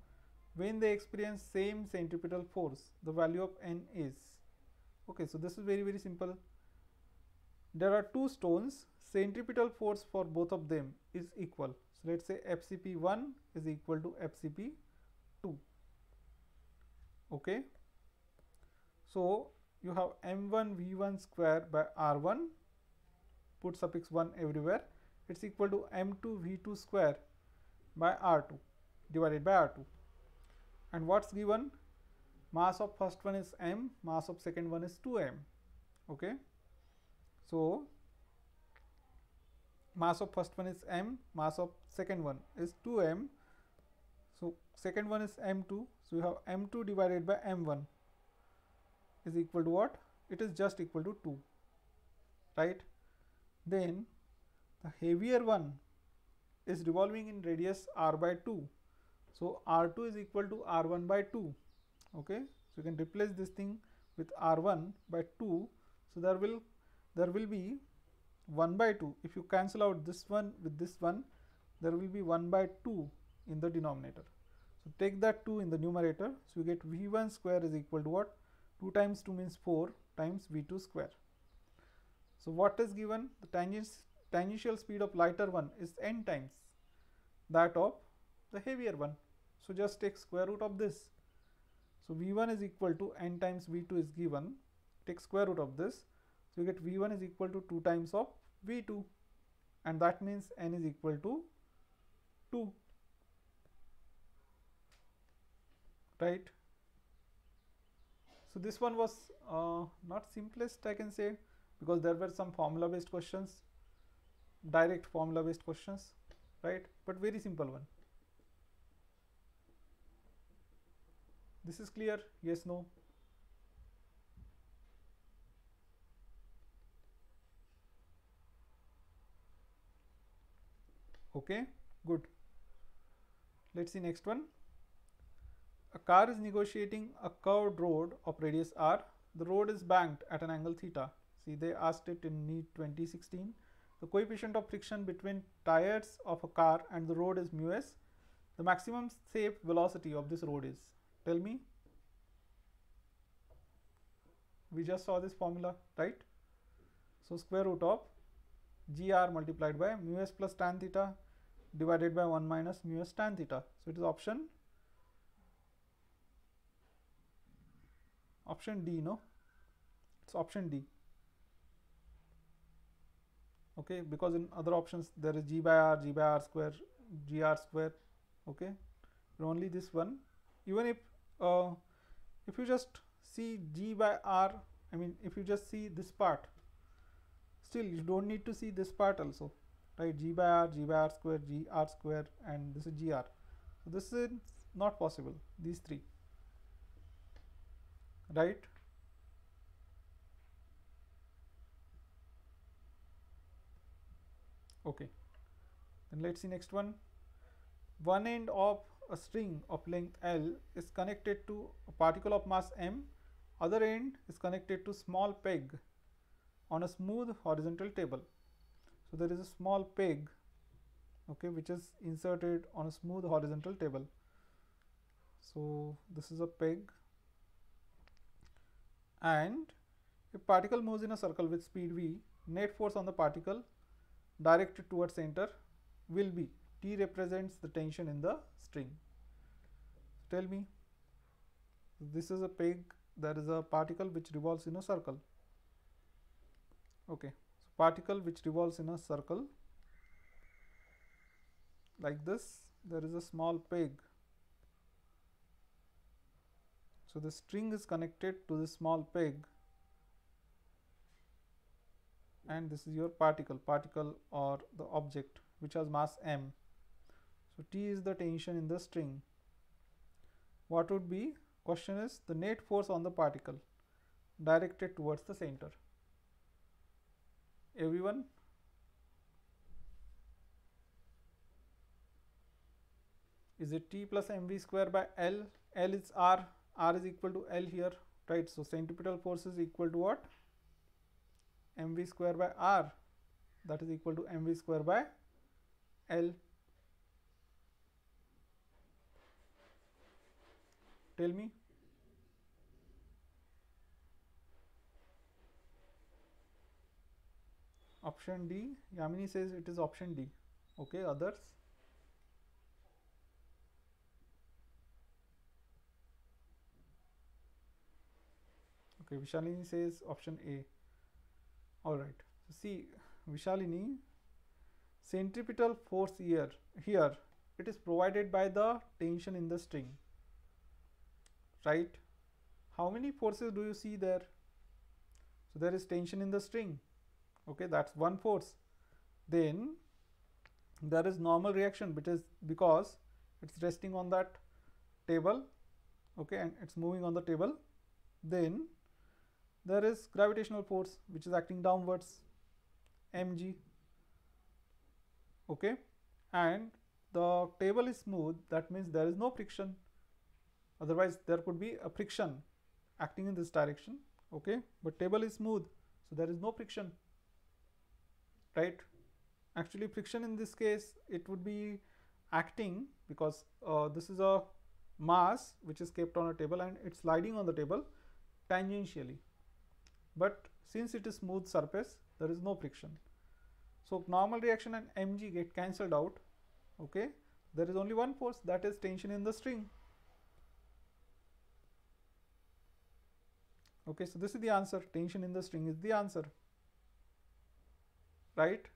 when they experience same centripetal force. The value of n is. Okay, so this is very simple. There are two stones, centripetal force for both of them is equal. So let's say FCP1 is equal to FCP2. Okay, so you have m1 v1 square by r1, put suffix 1 everywhere, it's equal to m2 v2 square by r2 divided by r2. And what's given? Mass of first one is m, mass of second one is 2m. Okay, so mass of first one is m, mass of second one is 2m. So second one is m2, so you have m2 divided by m1 is equal to what? It is just equal to 2, right? Then the heavier one is revolving in radius r by 2, so r2 is equal to r1 by 2. Okay, so you can replace this thing with r1 by 2, so there will be 1 by 2. If you cancel out this one with this one, there will be 1 by 2 in the denominator. So take that 2 in the numerator, so you get v1 square is equal to what? 2 times 2 means 4 times v2 square. So what is given? The tangential speed of lighter one is n times that of the heavier one. So just take square root of this. So v1 is equal to n times v2 is given. Take square root of this. So you get v1 is equal to 2 times of v2, and that means n is equal to 2, right? So this one was not simplest, I can say, because there were some formula based questions, direct formula based questions, right? But very simple one. This is clear? Yes, no? Okay, good. Let's see next one. A car is negotiating a curved road of radius r. The road is banked at an angle theta. See, they asked it in NEET 2016. The coefficient of friction between tires of a car and the road is mu s. The maximum safe velocity of this road is. Tell me. We just saw this formula, right? So square root of gr multiplied by mu s plus tan theta divided by 1 minus mu s tan theta. So it is option D, no? It's option D. Okay, because in other options there is g by r square, gr square. Okay, but only this one. Even if you just see g by r, I mean if you just see this part, still you don't need to see this part also, right? G by r square, gr square, and this is gr. So this is not possible, these three, right? Okay, then let's see next one. One end of a string of length L is connected to a particle of mass m, other end is connected to small peg on a smooth horizontal table. So there is a small peg, okay, which is inserted on a smooth horizontal table. So this is a peg, and if particle moves in a circle with speed v, net force on the particle directed towards center will be, T represents the tension in the string. Tell me, this is a peg, there is a particle which revolves in a circle. Okay, so particle which revolves in a circle like this, there is a small peg. So the string is connected to this small peg, and this is your particle or the object which has mass m. So T is the tension in the string. What would be, question is the net force on the particle directed towards the center. Everyone? Is it T plus mv square by L? L is R is equal to L here, right? So centripetal force is equal to what? mv square by R, that is equal to mv square by L. Tell me. Option D. Yamini says it is option D. Okay, others? Okay, Vishalini says option A. Alright. So see, Vishalini, centripetal force here it is provided by the tension in the string, right? How many forces do you see there? So there is tension in the string. Okay, that's one force. Then there is normal reaction, because it's resting on that table, okay, and it's moving on the table. Then there is gravitational force which is acting downwards, mg, okay, and the table is smooth, that means there is no friction, otherwise there could be a friction acting in this direction, okay, but table is smooth, so there is no friction, right? Actually friction in this case, it would be acting because this is a mass which is kept on a table and it's sliding on the table tangentially, but since it is smooth surface, there is no friction. So normal reaction and mg get cancelled out, okay, there is only one force, that is tension in the string. Okay, so this is the answer, tension in the string is the answer, right?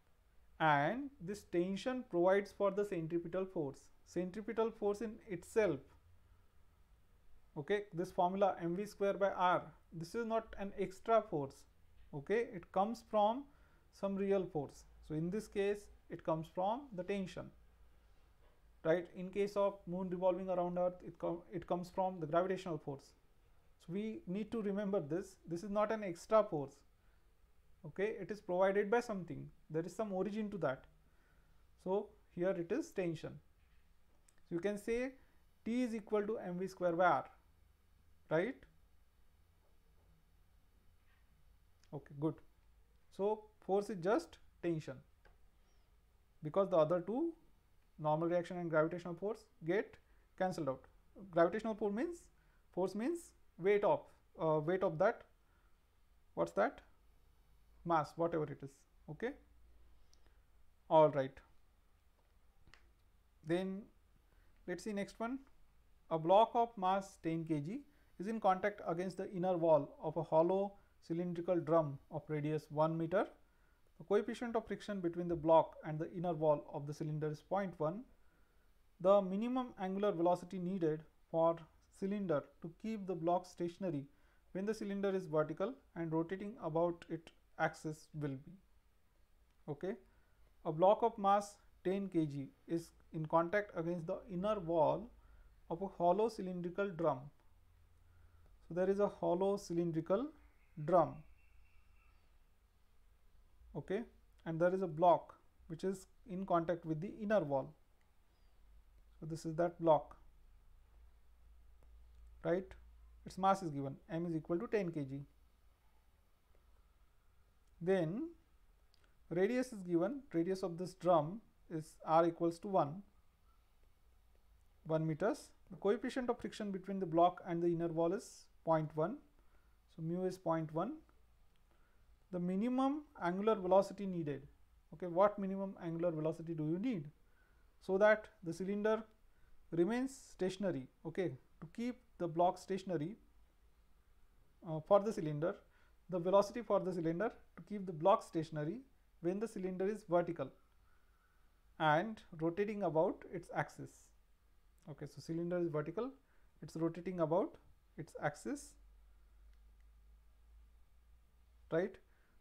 And this tension provides for the centripetal force. Centripetal force in itself, okay, this formula mv square by R, this is not an extra force, okay, it comes from some real force. So in this case it comes from the tension, right? In case of moon revolving around earth, it comes from the gravitational force. So we need to remember this is not an extra force, okay, it is provided by something, there is some origin to that. So here it is tension. So you can say T is equal to mv square by R, right? Okay, good. So force is just tension, because the other two, normal reaction and gravitational force, get cancelled out. Gravitational force means weight of that, what's that, mass, whatever it is, okay. All right, then let's see next one. A block of mass 10 kg is in contact against the inner wall of a hollow cylindrical drum of radius 1 meter. The coefficient of friction between the block and the inner wall of the cylinder is 0.1. The minimum angular velocity needed for cylinder to keep the block stationary when the cylinder is vertical and rotating about its axis will be, okay. A block of mass 10 kg is in contact against the inner wall of a hollow cylindrical drum. So there is a hollow cylindrical drum, okay, and there is a block which is in contact with the inner wall. So this is that block, right? Its mass is given, m is equal to 10 kg. Then radius is given, radius of this drum is r equals to 1 meters. The coefficient of friction between the block and the inner wall is 0.1, so mu is 0.1. The minimum angular velocity needed, okay, what minimum angular velocity do you need so that the cylinder remains stationary, okay, to keep the block stationary for the cylinder, the velocity for the cylinder to keep the block stationary when the cylinder is vertical and rotating about its axis, okay. So cylinder is vertical, it's rotating about its axis, right?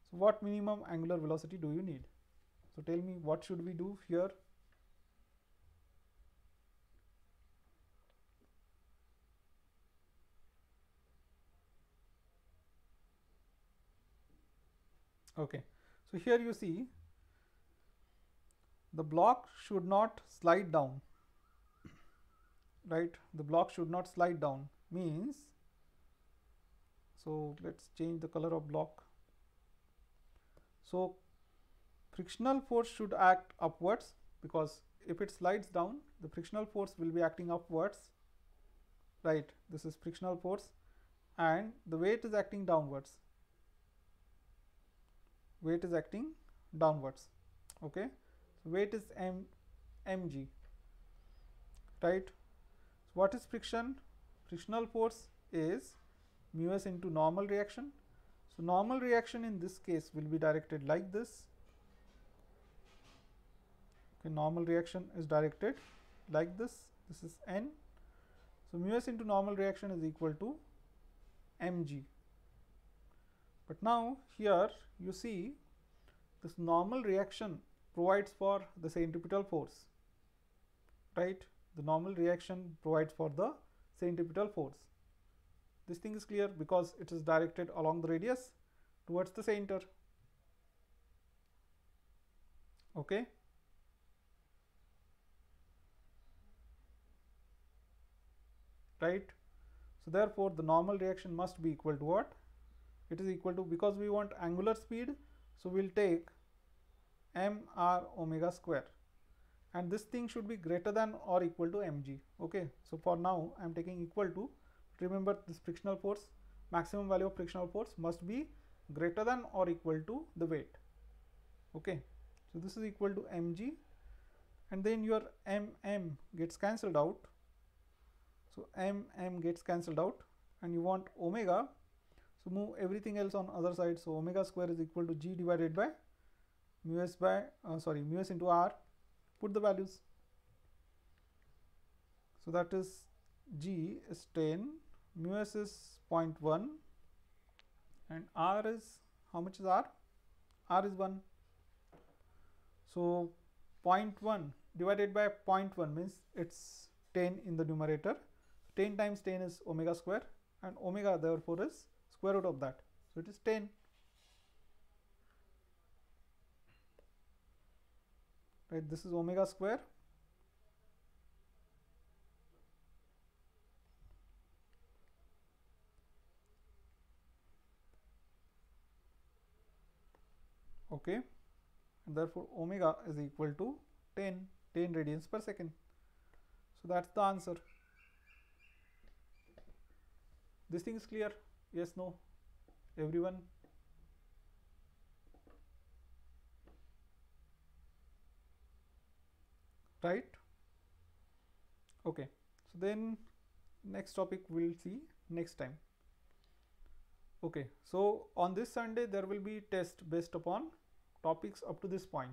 So what minimum angular velocity do you need? So tell me, what should we do here? Okay, so here you see the block should not slide down, right? The block should not slide down means, so let's change the color of block. So frictional force should act upwards, because if it slides down, the frictional force will be acting upwards, right? This is frictional force, and the weight is acting downwards. Weight is acting downwards. Okay, so weight is mg, right? So what is friction? Frictional force is mu s into normal reaction. So normal reaction in this case will be directed like this. Okay, normal reaction is directed like this. This is n. So mu s into normal reaction is equal to mg. But now here you see this normal reaction provides for the centripetal force, right? The normal reaction provides for the centripetal force. This thing is clear because it is directed along the radius towards the center. Okay. Right. So therefore the normal reaction must be equal to what? It is equal to, because we want angular speed, so we'll take mr omega square, and this thing should be greater than or equal to mg. Okay, so for now I am taking equal to. Remember, this frictional force, maximum value of frictional force must be greater than or equal to the weight. Okay, so this is equal to mg, and then your gets cancelled out. So gets cancelled out, and you want omega, so move everything else on other side. So omega square is equal to g divided by mu s into r. Put the values. So that is g is 10, mu s is 0.1, and r is, how much is r? R is 1. So 0.1 divided by 0.1 means it's 10 in the numerator. 10 times 10 is omega square, and omega therefore is square root of that. So it is 10. Right, this is omega square. Okay, and therefore omega is equal to 10 radians per second. So that's the answer. This thing is clear? Yes, no? Everyone? Right? Okay, so then next topic we'll see next time. Okay, so on this Sunday there will be test based upon topics up to this point.